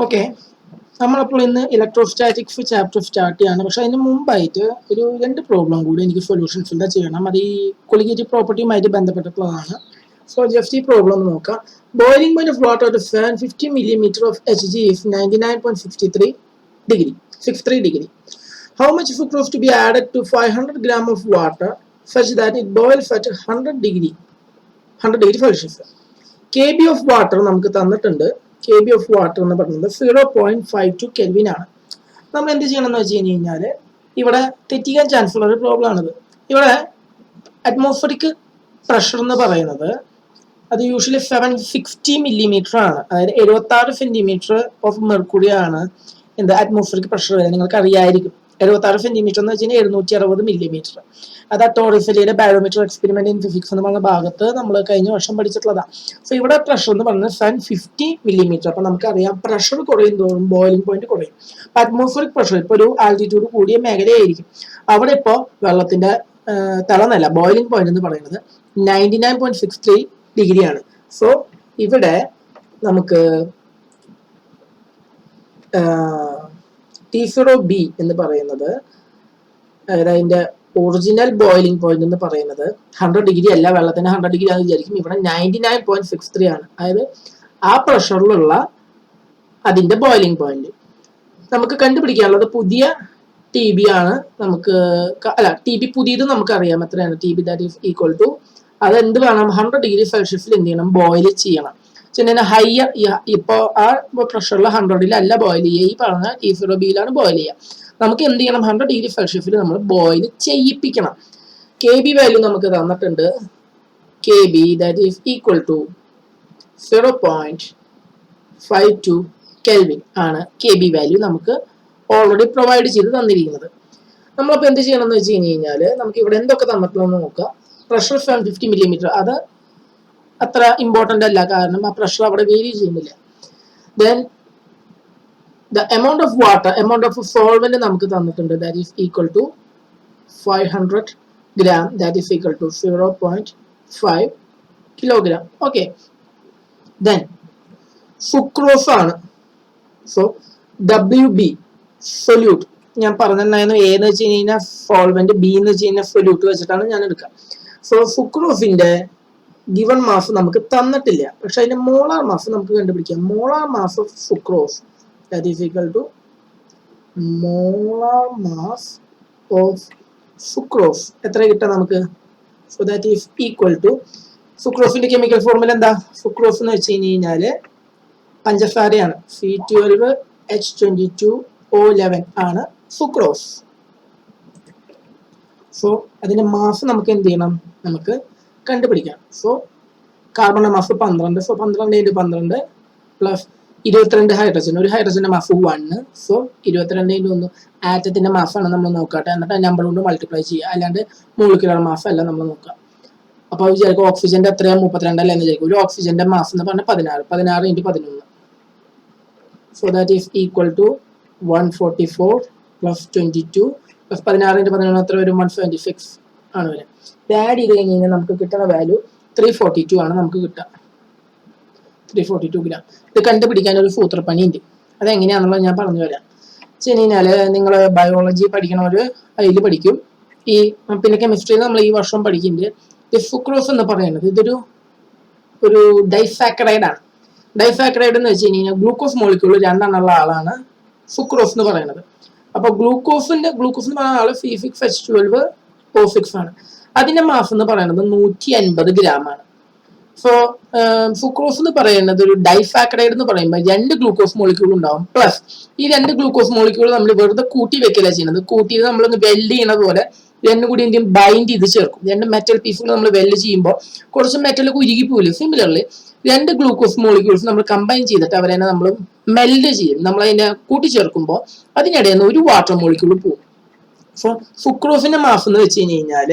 Okay, നമ്മളപ്പോൾ ഇന്ന് electrostatics chapter start ചെയ്യാണ്. പക്ഷെ അതിന് മുമ്പായിട്ട് ഒരു 2 പ്രോബ്ലം കൂടി എനിക്ക് സൊല്യൂഷൻ ഫിൽ ചെയ്യണം. അത് ഈ കൊളിഗേറ്റീവ് പ്രോപ്പർട്ടിയുമായിട്ട് ബന്ധപ്പെട്ടിട്ടുള്ളതാണ്. സോ ജസ്റ്റ് ഈ പ്രോബ്ലം ഒന്ന് നോക്കാം. Boiling point of water to 50 millimeter of Hg is 99.63 degree. How much fructose to be added to 500 gram of water such that it boils at 100 degree Celsius? KB of water നമുക്ക് തന്നിട്ടുണ്ട്. KB of water എന്ന് പറയുന്നത് 0.52 kelvin ആണ്. നമ്മൾ എന്ത് ചെയ്യണം എന്ന് വെച്ച് കഴിഞ്ഞാൽ ഇവിടെ തെറ്റിക്കാൻ ചാൻസ് ഉള്ള ഒരു പ്രോബ്ലം ആണിത്. ഇവിടെ അറ്റ്മോസ്ഫറിക് പ്രഷർ എന്ന് പറയുന്നത് അത് യൂഷ്വലി 760 millimeter ആണ്. അതായത് 76 സെന്റിമീറ്റർ ഓഫ് മെർക്കുറി ആണ് എന്ത് അറ്റ്മോസ്ഫറിക് പ്രഷർ. നിങ്ങൾക്ക് അറിയായിരിക്കും 76 സെന്റിമീറ്റർ എന്ന് വെച്ച് കഴിഞ്ഞാൽ 760 millimeter. അത് ടോറിഫലിയുടെ ബാരോമീറ്റർ എക്സ്പെരിമെന്റ് ഇൻ ഫിസിക്സ് എന്ന് പറഞ്ഞ ഭാഗത്ത് നമ്മൾ കഴിഞ്ഞ വർഷം പഠിച്ചിട്ടുള്ളതാണ്. സോ ഇവിടെ പ്രഷർ എന്ന് പറയുന്നത് 750 millimeter. അപ്പൊ നമുക്കറിയാം പ്രഷർ കുറയും തോറും ബോയിലിംഗ് പോയിന്റ് കുറയും. അറ്റ്മോസ്ഫറിക് പ്രഷർ ഇപ്പൊ ഒരു ആൾട്ടിറ്റ്യൂഡ് കൂടിയ മേഖലയായിരിക്കും. അവിടെ ഇപ്പോൾ വെള്ളത്തിന്റെ തളനല്ല ബോയിലിംഗ് പോയിന്റ് എന്ന് പറയുന്നത് 99.63 ഡിഗ്രി ആണ്. സോ ഇവിടെ നമുക്ക് T0B എന്ന് പറയുന്നത് അതിന്റെ ഒറിജിനൽ ബോയിലിംഗ് പോയിന്റ് എന്ന് പറയുന്നത് 100 ഡിഗ്രി അല്ല, വെള്ളത്തിന് 100 ഡിഗ്രി ആണെന്ന് വിചാരിക്കും. ഇവിടെ 99.63 ആണ്. അതായത് ആ പ്രഷറിലുള്ള അതിന്റെ ബോയിലിംഗ് പോയിന്റ്. നമുക്ക് കണ്ടുപിടിക്കാനുള്ളത് പുതിയ TB ആണ്. നമുക്ക് അല്ല TB പുതിയത് നമുക്കറിയാം എത്രയാണ്. TB that is equal to അത് എന്ത് വേണം 100 ഡിഗ്രി സെൽഷ്യസിൽ എന്ത് ചെയ്യണം ബോയിൽ ചെയ്യണം. ഹയർ ഇപ്പൊ ആ പ്രഷറിൽ 100-ലല്ല ബോയിൽ ചെയ്യുക. ഈ പറഞ്ഞ T0Bയിലാണ് ബോയിൽ ചെയ്യുക. നമുക്ക് എന്ത് ചെയ്യണം 100 ഡിഗ്രി സെൽഷ്യസിൽ നമ്മൾ ബോയിൽ ചെയ്യിപ്പിക്കണം. KB വാല്യൂ നമുക്ക് തന്നിട്ടുണ്ട്. KB that is equal to 0.52 kelvin ആണ് KB വാല്യൂ നമുക്ക് ഓൾറെഡി പ്രൊവൈഡ് ചെയ്ത് തന്നിരിക്കുന്നത്. നമ്മളപ്പോൾ എന്ത് ചെയ്യണം എന്ന് വെച്ച് കഴിഞ്ഞാൽ നമുക്ക് ഇവിടെ എന്തൊക്കെ തന്നിട്ടുണ്ടെന്ന് നോക്കാം. പ്രഷർ 750 millimeter അത് അത്ര ഇമ്പോർട്ടൻ്റ് അല്ല, കാരണം ആ പ്രഷർ അവിടെ വേരി ചെയ്യുന്നില്ല. Then the amount of water, amount of solvent നമുക്ക് തന്നിട്ടുണ്ട്. that is equal to 500 gram, that is equal to 0.5 kilogram. okay, then sucrose ആണ്. so WB solute ഞാൻ പറഞ്ഞിട്ടുണ്ടായിരുന്നു. A എന്ന് വെച്ച് കഴിഞ്ഞാൽ സോൾവെന്റ്, B എന്ന് വെച്ച് കഴിഞ്ഞാൽ സൊല്യൂട്ട് വെച്ചിട്ടാണ് ഞാൻ എടുക്കുക. സോ സുക്രോസിന്റെ ഗിവൺ മാസ് നമുക്ക് തന്നിട്ടില്ല, പക്ഷെ അതിന്റെ മോളാർ മാസ് നമുക്ക് കണ്ടുപിടിക്കാം. Molar mass of sucrose that is equal to molar mass of sucrose. എത്ര കിട്ടാം നമുക്ക്? so that is equal to സുക്രോസിന്റെ കെമിക്കൽ ഫോർമുല എന്താ? സുക്രോസ് എന്ന് വെച്ച് കഴിഞ്ഞാൽ പഞ്ചസാരയാണ്. C12H22O11 ആണ് സുക്രോസ്. സോ അതിന്റെ മാസ് നമുക്ക് എന്ത് ചെയ്യണം? നമുക്ക് കണ്ടുപിടിക്കാം. സോ കാർബണിന്റെ മാസ് 12. So 12 × 12 plus 22 hydrogen. ഒരു ഹൈഡ്രജന്റെ മാസ് 1. സോ 22 × 1 ആറ്റത്തിന്റെ മാസാണ് നമ്മൾ നോക്കട്ടെ. എന്നിട്ട് നമ്പർ കൊണ്ട് മൾട്ടിപ്ലൈ ചെയ്യുക, അല്ലാണ്ട് മോളിക്കുലർ മാസ് അല്ല നമ്മൾ നോക്കുക. അപ്പോൾ വിചാരിക്കും ഓക്സിജന്റെ എത്രയാണ് 32 അല്ല എന്ന് വിചാരിക്കും. ഒരു ഓക്സിജന്റെ മാസ് എന്ന് പറഞ്ഞാൽ 16. 16 × 11. So that is equal to 144 plus 22 plus 16 × 11 എത്ര വരും? 176 ആണ് വരും. ഇത് ആഡ് ചെയ്ത് കഴിഞ്ഞ് കഴിഞ്ഞാൽ നമുക്ക് കിട്ടുന്ന വാല്യൂ 342 ആണ് നമുക്ക് കിട്ടുക. 342 ഗ്രാം. ഇത് കണ്ടുപിടിക്കാൻ ഒരു സൂത്രപ്പണിയുണ്ട്. അതെങ്ങനെയാണെന്നുള്ളത് ഞാൻ പറഞ്ഞു തരാം. വെച്ച് കഴിഞ്ഞാൽ നിങ്ങൾ ബയോളജി പഠിക്കണവർ അതിൽ പഠിക്കും. ഈ പിന്നെ കെമിസ്ട്രിയിൽ നമ്മൾ ഈ വർഷം പഠിക്കുന്നുണ്ട്. ഈ സുക്രോസ് എന്ന് പറയുന്നത് ഇതൊരു ഡൈസാക്കറൈഡ് ആണ്. ഡൈസാക്കറൈഡ് എന്ന് വെച്ച് കഴിഞ്ഞാൽ ഗ്ലൂക്കോസ് മോളിക്യൂൾ 2 എണ്ണമുള്ള ആളാണ് സുക്രോസ് എന്ന് പറയുന്നത്. അപ്പൊ ഗ്ലൂക്കോസ് എന്ന് പറയുന്ന ആള് C6H12O6 ആണ്. അതിന്റെ മാസ് എന്ന് പറയുന്നത് 150 ഗ്രാം ആണ്. സോ സുക്രോസ് എന്ന് പറയുന്നത് ഒരു ഡൈസാക്കറൈഡ് എന്ന് പറയുമ്പോൾ 2 ഗ്ലൂക്കോസ് മോളിക്യൂൾ ഉണ്ടാവും. പ്ലസ് ഈ 2 ഗ്ലൂക്കോസ് മോളിക്യൂൾ നമ്മൾ വെറുതെ കൂട്ടി വെക്കല ചെയ്യുന്നത്. കൂട്ടിയത് നമ്മളൊന്ന് വെൽഡ് ചെയ്യണത് പോലെ 2 കൂടി എന്തെങ്കിലും ബൈൻഡ് ചെയ്ത് ചേർക്കും. 2 മെറ്റൽ പീസുകൾ നമ്മൾ വെൽഡ് ചെയ്യുമ്പോൾ കുറച്ച് മെറ്റലൊക്കെ ഉരുകി പോകില്ല. സിമിലർലി 2 ഗ്ലൂക്കോസ് മോളിക്യൂൾസ് നമ്മൾ കമ്പൈൻ ചെയ്തിട്ട് അവരെ നമ്മൾ മെൽഡ് ചെയ്യും. നമ്മൾ അതിനെ കൂട്ടിച്ചേർക്കുമ്പോൾ അതിനിടയിൽ നിന്ന് ഒരു വാട്ടർ മോളിക്യൂൾ പോകും. സോ സുക്രോസിന്റെ മാസ് എന്ന് വെച്ച് കഴിഞ്ഞാൽ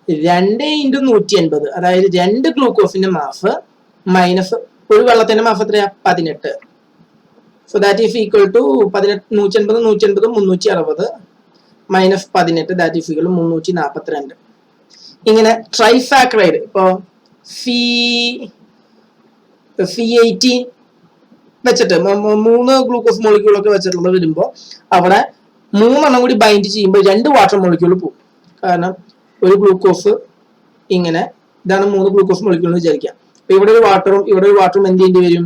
2 × 150, അതായത് 2 ഗ്ലൂക്കോസിന്റെ മാസ് മൈനസ് ഒരു വെള്ളത്തിന്റെ മാസ് എത്രയാ? 18. So that is equal to 150 360 minus 18 that is equal 342. ഇങ്ങനെ ട്രൈസാക്കറൈഡ് ഇപ്പോ C18 വെച്ചിട്ട് 3 ഗ്ലൂക്കോസ് മോളിക്യൂളൊക്കെ വെച്ചിട്ടുള്ളത് വരുമ്പോൾ അവിടെ 3 കൂടി ബൈൻഡ് ചെയ്യുമ്പോൾ 2 വാട്ടർ മോളിക്യൂൾ പോകും. കാരണം ഒരു ഗ്ലൂക്കോസ് ഇങ്ങനെ ഇതാണ് 3 ഗ്ലൂക്കോസ് മോളിക്യൂൾ എന്ന് വിചാരിക്കാം. അപ്പൊ ഇവിടെ ഒരു വാട്ടറും എന്ത് ചെയ്യേണ്ടി വരും?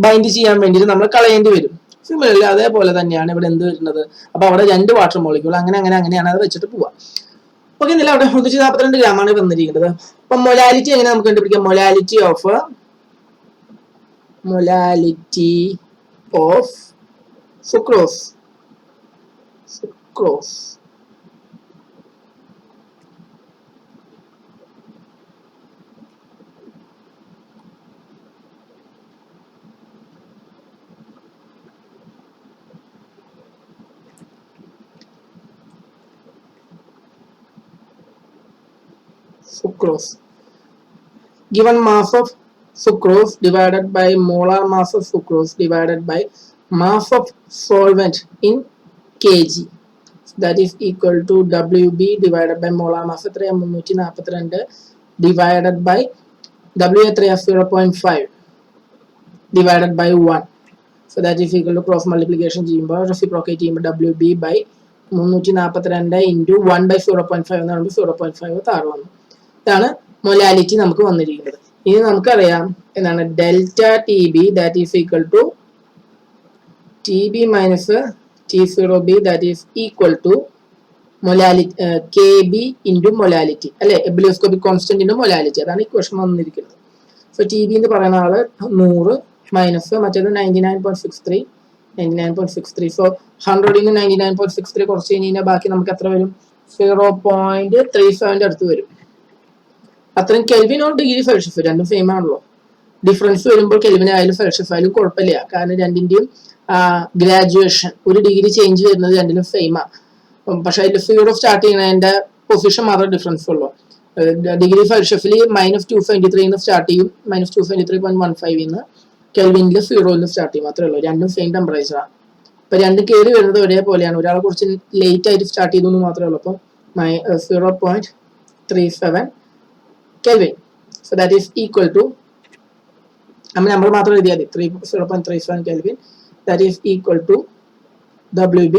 ബൈൻഡ് ചെയ്യാൻ വേണ്ടിയിട്ട് നമ്മൾ കളയേണ്ടി വരും. സിമിലർലി അതേപോലെ തന്നെയാണ് ഇവിടെ എന്ത് വരുന്നത്? അപ്പൊ അവിടെ 2 വാട്ടർ മോളിക്യൂൾ അങ്ങനെയാണ് അത് വെച്ചിട്ട് പോവുക. ഓക്കെ, ഇല്ല അവിടെ 142 ഗ്രാമാണ് വന്നിരിക്കുന്നത്. അപ്പൊ മൊലാലിറ്റി എങ്ങനെ നമുക്ക് കണ്ടുപിടിക്കാം? Molality of sucrose given mass of sucrose divided by molar mass of sucrose divided by mass of solvent in kg, that is equal to WB divided by molar mass 342 divided by W 0.5 divided by 1, so that is equal to cross multiplication ചെയ്യുമ്പോൾ reciprocate ചെയ്യുമ്പോൾ WB by 342 into 1 by 0.5 എന്ന് പറയുമ്പോൾ 0.5 താഴെ വന്നു. ഇതാണ് മൊലാലിറ്റി നമുക്ക് വന്നിരിക്കുന്നത്. ഇനി നമുക്കറിയാം എന്താണ് delta T B that is equal to T B minus T0B that is equal to molality Kb into molality അല്ലെ, എബിലിയോസ്കോപ്പിക് കോൺസ്റ്റന്റ് into molality. അതാണ് ഇക്വേഷൻ വന്നിരിക്കുന്നത്. സോ ടി ബി എന്ന് പറയുന്ന ആള് 100 മൈനസ് മറ്റേത് 99.63. സോ 100 99.63 കുറച്ച് കഴിഞ്ഞാൽ ബാക്കി നമുക്ക് എത്ര വരും? 0.37 അടുത്ത് വരും. അത്രയും കെൽവിനോ ഡിഗ്രി സെൽഷ്യസ് രണ്ടും സെയിം ആണല്ലോ. ഡിഫറൻസ് വരുമ്പോൾ കെൽവിൻ ആയാലും സെൽഷ്യസ് ആയാലും കുഴപ്പമില്ല. കാരണം രണ്ടിന്റെയും ഗ്രാജുവേഷൻ ഒരു ഡിഗ്രി ചേഞ്ച് വരുന്നത് രണ്ടിലും സെയിമാണ്. പക്ഷെ അതിന്റെ സീറോ സ്റ്റാർട്ട് ചെയ്യുന്നതിന്റെ പൊസിഷൻ മാത്രമേ ഡിഫറൻസ് ഉള്ളൂ. ഡിഗ്രി സെൽഷ്യസിൽ -273 സ്റ്റാർട്ട് ചെയ്യും, -273.15 കെൽവിനിൽ 0 സ്റ്റാർട്ട് ചെയ്യും, മാത്രമേ ഉള്ളൂ. രണ്ടും സെയിം ടെമ്പറേച്ചറാണ്. ഇപ്പൊ രണ്ടും കയറി വരുന്നത് ഒരേപോലെയാണ്. ഒരാളെ കുറച്ച് ലേറ്റ് ആയിട്ട് സ്റ്റാർട്ട് ചെയ്തു എന്ന് മാത്രമേ ഉള്ളൂ. അപ്പം 0.37 Kelvin. So that is equal to നമ്മൾ മാത്രം എഴുതിയാൽ മതി 0.37 Kelvin. That is equal to WB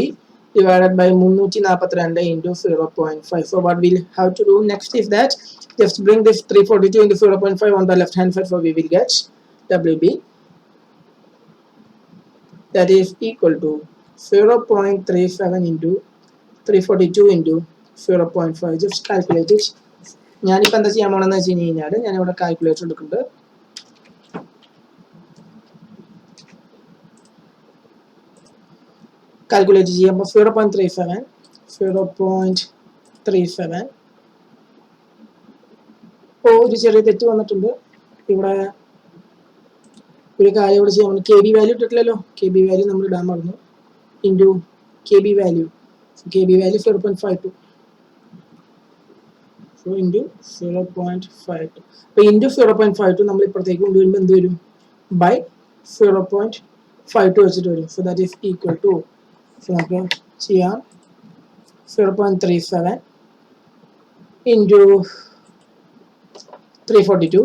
divided by 342 into 0.5. So what we'll have to do next is that just bring this 342 into 0.5 on the left hand side, so we will get WB that is equal to 0.37 into 342 into 0.5. Just calculate it. ഞാനിപ്പോൾ എന്താ ചെയ്യാൻ പോണെന്ന് വെച്ച് കഴിഞ്ഞാൽ ഞാനിവിടെ calculator എടുക്കുന്നുണ്ട്. Calculate ചെയ്യുമ്പോൾ 0.37 ഒരു ചെറിയ തെറ്റ് വന്നിട്ടുണ്ട്. ഇവിടെ ഒരു കാര്യം ഇവിടെ ചെയ്യാൻ കെ ബി വാല്യൂ ഇട്ടിട്ടില്ലല്ലോ. കെ ബി വാല്യൂ നമ്മൾ ഇടാൻ മറന്നു. Into K B value 0.52. So into 0.52. അപ്പോൾ ഇൻറ്റു 0.52 നമ്മൾ ഇപ്പുറത്തേക്ക് കൊണ്ടുവരുമ്പോൾ എന്ത് വരും? ബൈ 0.52 വെച്ചിട്ട് വരും. So that is equal to, so നമുക്ക് ചെയ്യാം 0.37 into 342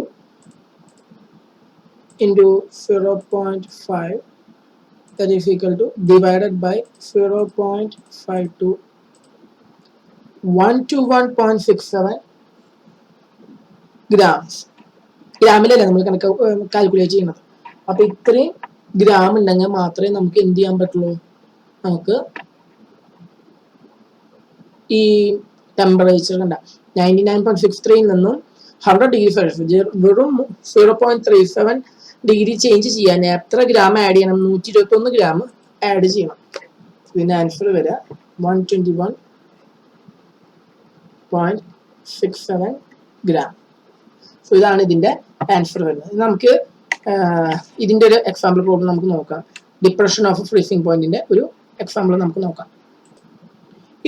into 0.5 that is equal to divided by 0.52 121.67 grams. ഗ്രാമിലല്ലേ നമ്മൾ കണക്ക് കാൽക്കുലേറ്റ് ചെയ്യുന്നത്. അപ്പൊ ഇത്രയും ഗ്രാം ഉണ്ടെങ്കിൽ മാത്രമേ നമുക്ക് എന്ത് ചെയ്യാൻ പറ്റുള്ളൂ? നമുക്ക് ഈ ടെമ്പറേച്ചർ കണ്ട 99.63 നിന്നും 100 ഡിഗ്രി സെൽഷ്യസ് വെറും 0.37 ഡിഗ്രി ചേഞ്ച് ചെയ്യാൻ എത്ര ഗ്രാം ആഡ് ചെയ്യണം? 121 ഗ്രാം ആഡ് ചെയ്യണം. ഇതിന്റെ ആൻസർ വരിക 121.67 ഗ്രാം. സോ ഇതാണ് ഇതിന്റെ ആൻസർ വരുന്നത്. നമുക്ക് ഇതിന്റെ ഒരു എക്സാമ്പിൾ പ്രോബ്ലം നമുക്ക് നോക്കാം. ഡിപ്രഷൻ ഓഫ് ഫ്രീസിംഗ് പോയിന്റിന്റെ ഒരു എക്സാമ്പിൾ നമുക്ക് നോക്കാം.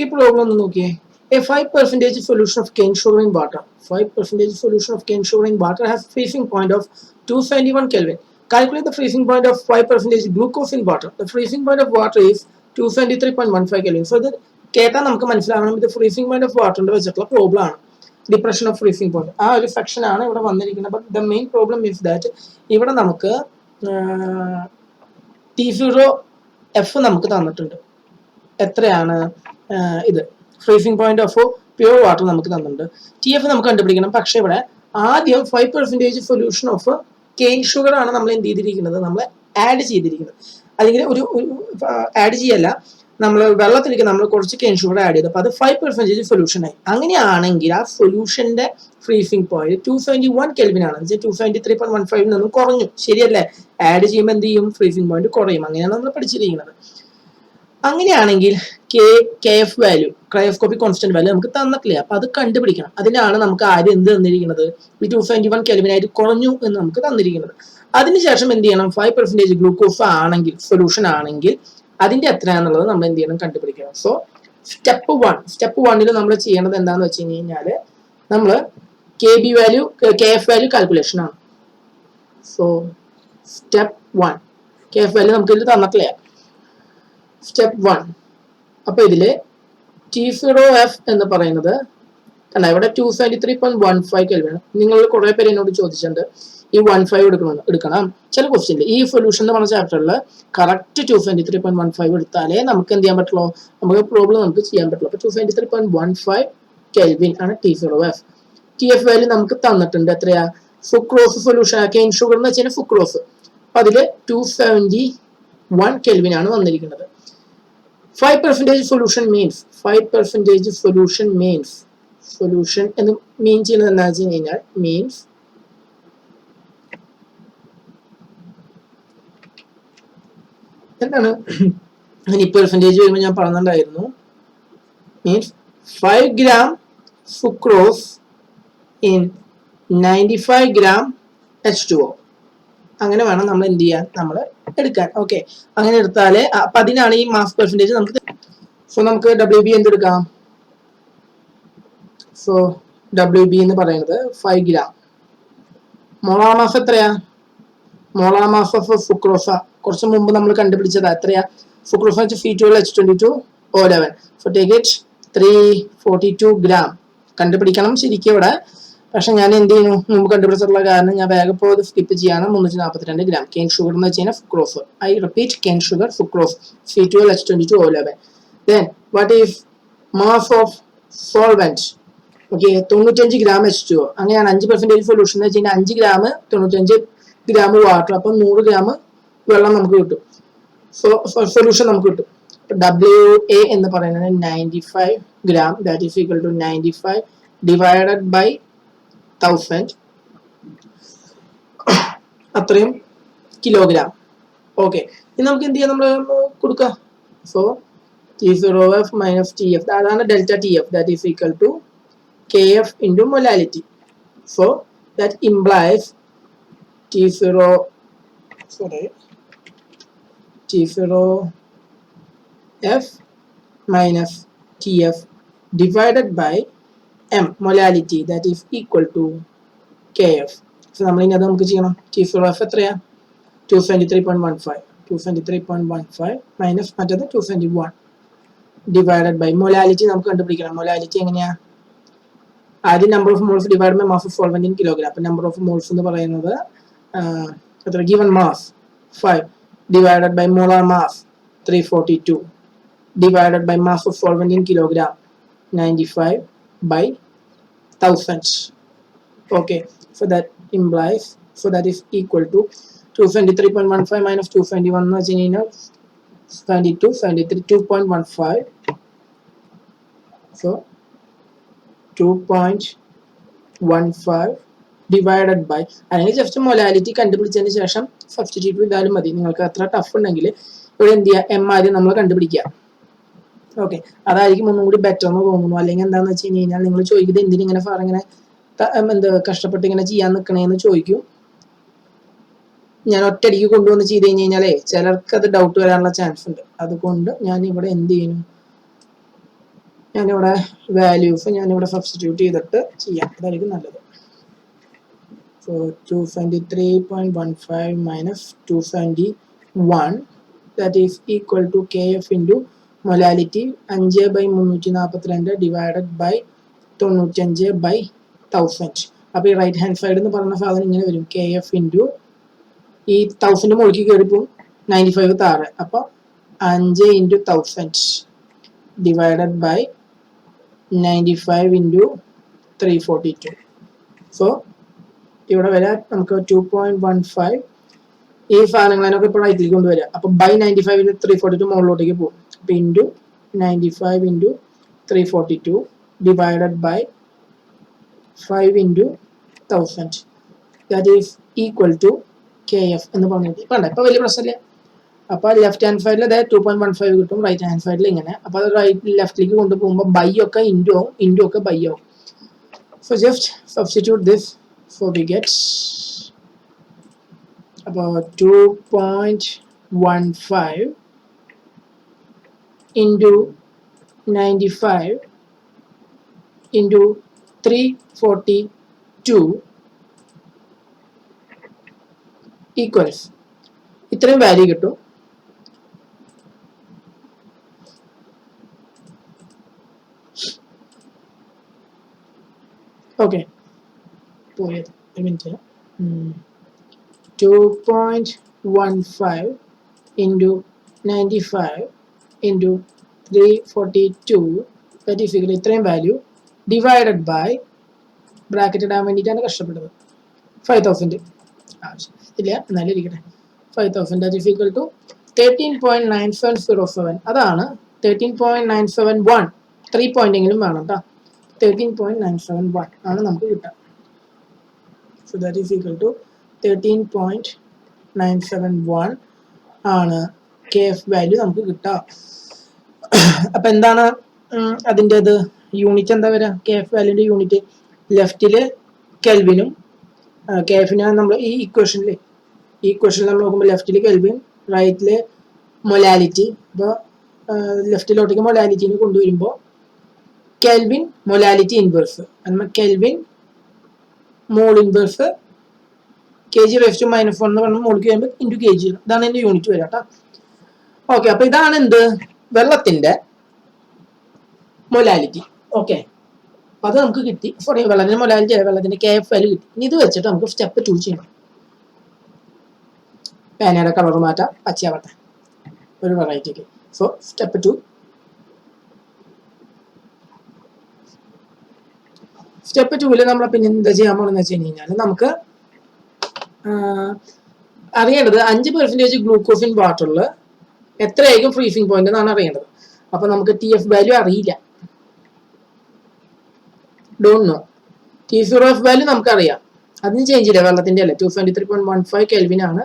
ഈ പ്രോബ്ലം ഒന്ന് നോക്കിയേ. A 5% solution of cane sugar in water. 5% solution of cane sugar in water has freezing point of 271 Kelvin. Calculate the freezing point of 5% glucose in water. The freezing point of water is 273.15 Kelvin. So that കേട്ടാൽ നമുക്ക് മനസ്സിലാവണം ഇത് freezing point of വാട്ടറിന്റെ വെച്ചിട്ടുള്ള problem ആണ്. Depression of freezing point ആ ഒരു section ആണ് ഇവിടെ വന്നിരിക്കുന്നത്. But the main problem is that ഇവിടെ നമുക്ക് T0F നമുക്ക് തന്നിട്ടുണ്ട്. എത്രയാണ് ഇത് freezing point of pure water നമുക്ക് തന്നിട്ടുണ്ട്. TF നമുക്ക് കണ്ടുപിടിക്കണം. പക്ഷെ ഇവിടെ ആദ്യം 5% സൊല്യൂഷൻ ഓഫ് കെയിൻ ഷുഗർ ആണ് നമ്മൾ എന്ത് ചെയ്തിരിക്കുന്നത്, നമ്മൾ ആഡ് ചെയ്തിരിക്കുന്നത്. അല്ലെങ്കിൽ ഒരു ആഡ് ചെയ്യല്ല, നമ്മൾ വെള്ളത്തിലേക്ക് നമ്മൾ കുറച്ച് കെയിൻ ഷുഗർ ആഡ് ചെയ്തു. അപ്പോൾ അത് 5% സൊല്യൂഷൻ ആയി. അങ്ങനെയാണെങ്കിൽ ആ സൊല്യൂഷന്റെ ഫ്രീസിംഗ് പോയിന്റ് 271 കെൽവിൻ ആണ്. 273.15 നിന്നും കുറഞ്ഞു. ശരിയല്ലേ? ആഡ് ചെയ്യുമ്പോൾ എന്ത് ചെയ്യും? ഫ്രീസിംഗ് പോയിന്റ് കുറയും. അങ്ങനെയാണ് നമ്മൾ പഠിച്ചിരിക്കുന്നത്. അങ്ങനെയാണെങ്കിൽ KF value, cryoscopic constant value നമുക്ക് തന്നിട്ടില്ല. അപ്പൊ അത് കണ്ടുപിടിക്കണം. അതിനാണ് നമുക്ക് ആദ്യം എന്ത് തന്നിരിക്കുന്നത്, ഈ 271 കെൽവിനായിട്ട് കുറഞ്ഞു എന്ന് നമുക്ക് തന്നിരിക്കുന്നത്. അതിനുശേഷം എന്ത് ചെയ്യണം, 5% ഗ്ലൂക്കോസ് ആണെങ്കിൽ, സൊല്യൂഷൻ ആണെങ്കിൽ അതിന്റെ എത്രയാണെന്നുള്ളത് നമ്മൾ എന്ത് ചെയ്യണം, കണ്ടുപിടിക്കണം. സോ സ്റ്റെപ്പ് 1 നമ്മൾ ചെയ്യേണ്ടത് എന്താണെന്ന് വെച്ച് കഴിഞ്ഞാൽ നമ്മൾ KF വാല്യൂ കാൽക്കുലേഷൻ ആണ്. സോ സ്റ്റെപ്പ് 1 KF വാല്യൂ നമുക്ക് ഇതിൽ തന്നിട്ടില്ല. സ്റ്റെപ്പ് 1. അപ്പൊ ഇതില് T0F എന്ന് പറയുന്നത് അല്ല, ഇവിടെ 273.15 കെൽവിൻ. നിങ്ങൾ കുറെ പേര് എന്നോട് ചോദിച്ചിട്ടുണ്ട് ഈ 15 എടുക്കണം. ചില ക്വസ്റ്റ്യനിൽ ഈ സൊല്യൂഷൻ എന്ന് പറഞ്ഞ ചാപ്റ്ററിൽ കറക്റ്റ് 273.15 എടുത്താലേ നമുക്ക് എന്ത് ചെയ്യാൻ പറ്റുള്ളൂ, നമുക്ക് പ്രോബ്ലം നമുക്ക് ചെയ്യാൻ പറ്റുള്ളൂ. അപ്പൊ 273.15 കെൽവിൻ ആണ് T0F. TF വാല്യൂ നമുക്ക് തന്നിട്ടുണ്ട്. എത്രയാ? സുക്രോസ് സൊല്യൂഷൻ, കെയിൻ ഷുഗർ എന്ന് വെച്ചാൽ സുക്രോസ്. അപ്പൊ അതില് 271 കെൽവിൻ ആണ് വന്നിരിക്കുന്നത്. 5% solution means 5% solution means solution എന്ന് മീൻ ചെയ്യുന്നത് എന്താണെന്ന് വെച്ച് കഴിഞ്ഞാൽ മീൻസ് എന്താണ്, ഈ പെർസെൻറ്റേജ് വരുമ്പോൾ ഞാൻ പറഞ്ഞിട്ടുണ്ടായിരുന്നു. Means 5 gram sucrose in 95 gram H2O. അങ്ങനെ വേണം നമ്മൾ എന്ത് ചെയ്യാൻ, നമ്മൾ എടുക്കാൻ. ഓക്കെ, അങ്ങനെ എടുത്താലേ അപ്പൊ അതിനാണ് ഈ മാസ് പെർസെൻറ്റേജ് നമുക്ക്. സോ നമുക്ക് WB എന്തെടുക്കാം? സോ WB എന്ന് പറയുന്നത് 5 gram. മോളാർ മാസ് എത്രയാ? മോളാർ മാസ് ഓഫ് സുക്രോസ കുറച്ച് മുമ്പ് നമ്മൾ കണ്ടുപിടിച്ചതാ. എത്രയാ? സുക്രോസ F(H12H22O11). So take it 342 gram. കണ്ടുപിടിക്കണം ശരിക്കും ഇവിടെ. പക്ഷെ ഞാൻ എന്ത് ചെയ്യുന്നു, മുമ്പ് കണ്ടുപിടിച്ചിട്ടുള്ള കാരണം ഞാൻ വേഗം ഇപ്പോൾ സ്കിപ്പ് ചെയ്യാണ്. 342 gram കെയിൻ ഷുഗർ എന്ന് വെച്ച് കഴിഞ്ഞാൽ sucrose. I repeat, cane sugar sucrose F(12H22O11). Then what is mass of solvent? Okay, 95 gram H2O. അങ്ങനെയാണ് 5% സൊല്യൂഷൻ എന്ന് വെച്ച് കഴിഞ്ഞാൽ 5 gram 95 gram വാട്ടർ. അപ്പം 100 gram വെള്ളം നമുക്ക് കിട്ടും. സോ സൊല്യൂഷൻ നമുക്ക് കിട്ടും. WA എന്ന് പറയുന്നത് 95 gram, that is equal to 95 divided by 1000, അത്രയും കിലോഗ്രാം. ഓക്കെ, ഇനി നമുക്ക് എന്ത് ചെയ്യാം, നമ്മൾ കൊടുക്കാം. സോ T0F minus TF, അതാണ് delta TF, that is equal to KF into molality. So that implies T0F minus TF divided by M, molality, that is equal to KF. So നമ്മൾ ഇനി അത് നമുക്ക് ചെയ്യണം. T0F എത്രയാ? 273.15 മൈനസ് മറ്റത് 271 divided by മൊലാലിറ്റി നമുക്ക് കണ്ടുപിടിക്കണം. മൊലാലിറ്റി എങ്ങനെയാ? ആദ്യം number of moles divide by mass of solvent in kilogram. അപ്പം നമ്പർ ഓഫ് മോൾസ് എന്ന് പറയുന്നത് എത്ര? Given mass 5 divided by molar mass 342 divided by mass of solvent in kilogram 95 by 1000. Okay, so that implies, so that is equal to 273.15 minus 271 എന്ന് വെച്ച് കഴിഞ്ഞാൽ 2.15. So 2.15 divided by, അല്ലെങ്കിൽ just മൊലാലിറ്റി കണ്ടുപിടിച്ചതിന് ശേഷം substitute ചെയ്താലും മതി. നിങ്ങൾക്ക് അത്ര ടഫ് ഉണ്ടെങ്കിൽ ഇവിടെ എന്ത് ചെയ്യുക, M ആദ്യം നമ്മൾ കണ്ടുപിടിക്കുക. ഓക്കെ, അതായിരിക്കും ഒന്നും കൂടി ബെറ്റർ എന്ന് തോന്നുന്നു. അല്ലെങ്കിൽ എന്താന്ന് വെച്ച് കഴിഞ്ഞാൽ നിങ്ങൾ ചോദിക്കുന്നത് എന്തിനിങ്ങനെ ഇങ്ങനെ എന്ത് കഷ്ടപ്പെട്ട് ഇങ്ങനെ ചെയ്യാൻ നിൽക്കണേന്ന് ചോദിക്കും. ഞാൻ ഒറ്റയടിക്ക് കൊണ്ടുവന്ന് ചെയ്ത് കഴിഞ്ഞാലേ ചിലർക്ക് അത് ഡൗട്ട് വരാനുള്ള ചാൻസ് ഉണ്ട്. അതുകൊണ്ട് ഞാൻ ഇവിടെ എന്ത് ചെയ്യുന്നു, ഞാനിവിടെ വാല്യൂസ് ഞാനിവിടെ സബ്സ്റ്റിറ്റ്യൂട്ട് ചെയ്തിട്ട് ചെയ്യാം, അതായിരിക്കും നല്ലത്. So 273.15 minus 271, that is equal to KF into molality 5/342 divided by 95/1000. അപ്പോൾ ഈ റൈറ്റ് ഹാൻഡ് സൈഡ് എന്ന് പറഞ്ഞ സാധനം ഇങ്ങനെ വരും, KF ഇൻറ്റു ഈ 1000 മുകളിലേക്ക് കയറിപ്പോൾ 95 താഴെ. അപ്പോൾ 5 into 1000 divided by 95 into 342. So ഇവിടെ വരാൻ നമുക്ക് 2.15 ഈ സാധനങ്ങളൊക്കെ ഇപ്പോൾ റൈറ്റിലേക്ക് കൊണ്ടുവരിക. അപ്പോൾ ബൈ 95 into 342 മുകളിലോട്ടേക്ക് പോകും. അപ്പോൾ into 95 into 342 divided by 5 into 1000 that is equal to KF എന്ന് പറഞ്ഞിട്ട് വേണ്ട. ഇപ്പോൾ വലിയ പ്രശ്നമില്ല. അപ്പോൾ ലെഫ്റ്റ് ഹാൻഡ് സൈഡിൽ അതായത് 2.15 കിട്ടും, റൈറ്റ് ഹാൻഡ് സൈഡിൽ ഇങ്ങനെ. അപ്പോൾ അത് ലെഫ്റ്റിലേക്ക് കൊണ്ടുപോകുമ്പോൾ ബൈ ഒക്കെ ഇൻറ്റു ആവും, ഇൻറ്റു ഒക്കെ ബൈ ആവും. So just substitute this, so we get about 2.15 into 95 into 342 equals ഇത്രയും വാല്യൂ കിട്ടും. ഓക്കെ, പോയത് ഒരു minute. 2.15 into 95 into 342 that is equal ഇത്രയും വാല്യൂ ഡിവൈഡഡ് ബൈ ബ്രാക്കറ്റ് ഇടാൻ വേണ്ടിയിട്ടാണ് കഷ്ടപ്പെട്ടത്. 5000 ആവശ്യമില്ല, എന്നാലും ഇരിക്കട്ടെ. 5000 that is equal to 13.9707. അതാണ് 13.971. 3 പോയിന്റെങ്കിലും വേണം കേട്ടോ. 13.971 ആണ് നമുക്ക് കിട്ടുക. So that is equal to 13.971 ആണ് KF വാല്യൂ നമുക്ക് കിട്ടുക. അപ്പം എന്താണ് അതിൻ്റെ യൂണിറ്റ് എന്താ വരിക? KF വാല്യൂൻ്റെ യൂണിറ്റ് ലെഫ്റ്റില് കെൽവിനും KF-നെ നമ്മൾ ഈ ഇക്വേഷനിൽ നമ്മൾ നോക്കുമ്പോൾ ലെഫ്റ്റിൽ കെൽവിൻ, റൈറ്റിൽ മൊലാലിറ്റി. അപ്പോൾ ലെഫ്റ്റിലോട്ടേക്ക് മൊലാലിറ്റിനെ കൊണ്ടുവരുമ്പോൾ കെൽവിൻ മൊലാലിറ്റി ഇൻവേഴ്സ്, എന്നാൽ kelvin mole inverse kg raised to -1 എന്ന് പറഞ്ഞാൽ മോളിലേക്ക് വരുമ്പോൾ ഇൻറ്റു kg. ഇതാണ് എൻ്റെ യൂണിറ്റ് വരിക കേട്ടോ. ഓക്കെ, അപ്പോൾ ഇതാണ് എന്ത് വെള്ളത്തിൻ്റെ മൊലാലിറ്റി. ഓക്കെ, അപ്പോൾ അത് നമുക്ക് കിട്ടി. സോറി, വെള്ളത്തിൻ്റെ മൊലാലിറ്റി അല്ല, വെള്ളത്തിൻ്റെ KF വാല്യൂ കിട്ടി. ഇനി ഇത് വെച്ചിട്ട് നമുക്ക് സ്റ്റെപ്പ് 2 ചെയ്യണം. പേനയുടെ കളർ മാറ്റാം, പച്ചയാവട്ടെ ഒരു വെറൈറ്റിക്ക്. So step 2. സ്റ്റെപ്പ് 2 നമ്മൾ പിന്നെ എന്താ ചെയ്യാൻ പോകണമെന്ന് വെച്ച് കഴിഞ്ഞാൽ നമുക്ക് അറിയേണ്ടത് 5% ഗ്ലൂക്കോസ് ഇൻ വാട്ടറിൽ എത്രയായിരിക്കും ഫ്രീസിംഗ് പോയിന്റ് എന്നാണ് അറിയേണ്ടത്. അപ്പൊ നമുക്ക് TF വാല്യൂ അറിയില്ല, ഡോണ്ട് നോ. T0F വാല്യൂ നമുക്കറിയാം, അതിന് ചേഞ്ച് ചെയ്യില്ല, വെള്ളത്തിന്റെ അല്ലേ. 273.15 കെൽവിൻ ആണ്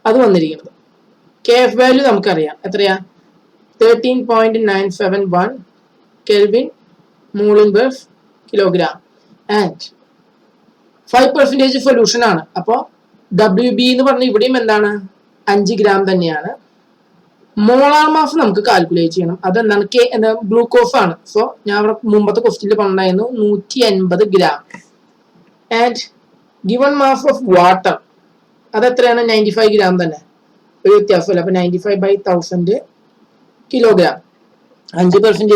അത് വന്നിരിക്കുന്നത്. KF വാല്യൂ നമുക്കറിയാം, എത്രയാ? 13.971 kelvin mole inverse kilogram. And 5% solution ആണ്. അപ്പോൾ WB എന്ന് പറഞ്ഞ ഇവിടെയും എന്താണ്? 5 ഗ്രാം തന്നെയാണ്. മോളാർ മാസ് നമുക്ക് കാൽക്കുലേറ്റ് ചെയ്യണം. അതെന്താണ്? ഗ്ലൂക്കോസ് ആണ്. സോ ഞാൻ അവിടെ മുമ്പത്തെ ക്വസ്റ്റ്യനിൽ പറഞ്ഞായിരുന്നു 150 gram. And given mass of water അതെത്രയാണ്? 95 ഗ്രാം തന്നെ, ഒരു വ്യത്യാസമില്ല. അപ്പൊ 95/1000 കിലോഗ്രാം. 5%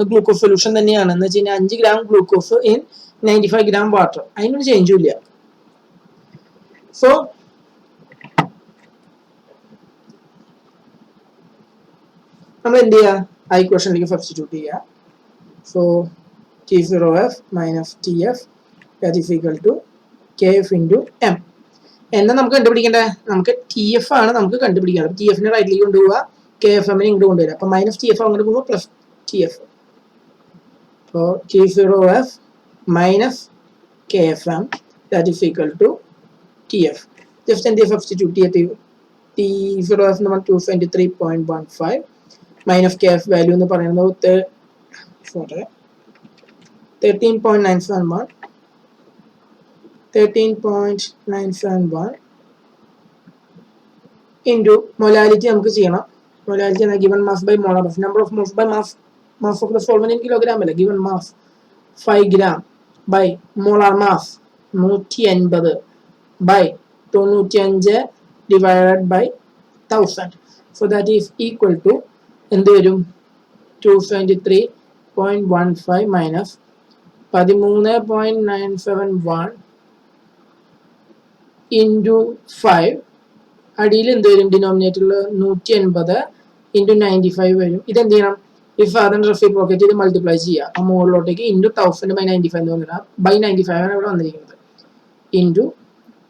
ഗ്ലൂക്കോസ് സൊല്യൂഷൻ തന്നെയാണ് എന്ന് വെച്ച് കഴിഞ്ഞാൽ 5 gram glucose in 95 gram water. അതിനൊരു ചേഞ്ചും ഇല്ല. സോ നമ്മൾ എന്ത് ചെയ്യുക? ആ ഇക്വേഷനിലേക്ക് സബ്സ്റ്റിറ്റ്യൂട്ട് ചെയ്യുക. So T0F minus TF that is equal to KF into M. എന്നാ നമുക്ക് കണ്ടുപിടിക്കേണ്ടത്? നമുക്ക് TF ആണ് നമുക്ക് കണ്ടുപിടിക്കേണ്ടത്. TF-നെ റൈറ്റിലേക്ക് കൊണ്ടുപോവുക, KFM-നെ ഇങ്ങോട്ട് കൊണ്ടുവരിക. അപ്പൊ -TF അങ്ങോട്ട് പോകുമ്പോൾ plus TF. So T0F minus KFM that is equal to TF. Just എന്ത് സബ്സ്റ്റിറ്റ്യൂട്ട് ചെയ്യുക? T0F എന്ന് പറഞ്ഞാൽ 273.15 മൈനസ് KF വാല്യൂ എന്ന് പറയുന്നത് 13.971 into molality നമുക്ക് ചെയ്യണം. Molality എന്ന given mass by molar mass, number of moles by mass of the solvent in kilogram അല്ല, given mass 5 gram by molar mass 180 by 95 divided by 1000. So that is equal to എന്ത് വരും? 273.15 minus 13.971 into 5 അടിയിൽ എന്ത് വരും? ഡിനോമിനേറ്ററിൽ 180 into 95 വരും. ഇതെന്ത് ചെയ്യണം? ഇഫ് അതിൻ്റെ റെസിപ്രോക്കേറ്റ് ചെയ്ത് മൾട്ടിപ്ലൈ ചെയ്യുക. ആ മുകളിലോട്ടേക്ക് ഇൻറ്റു 1000 ബൈ 95 എന്ന് പറഞ്ഞാൽ ബൈ 95 ആണ് ഇവിടെ വന്നിരിക്കുന്നത്. ഇൻറ്റു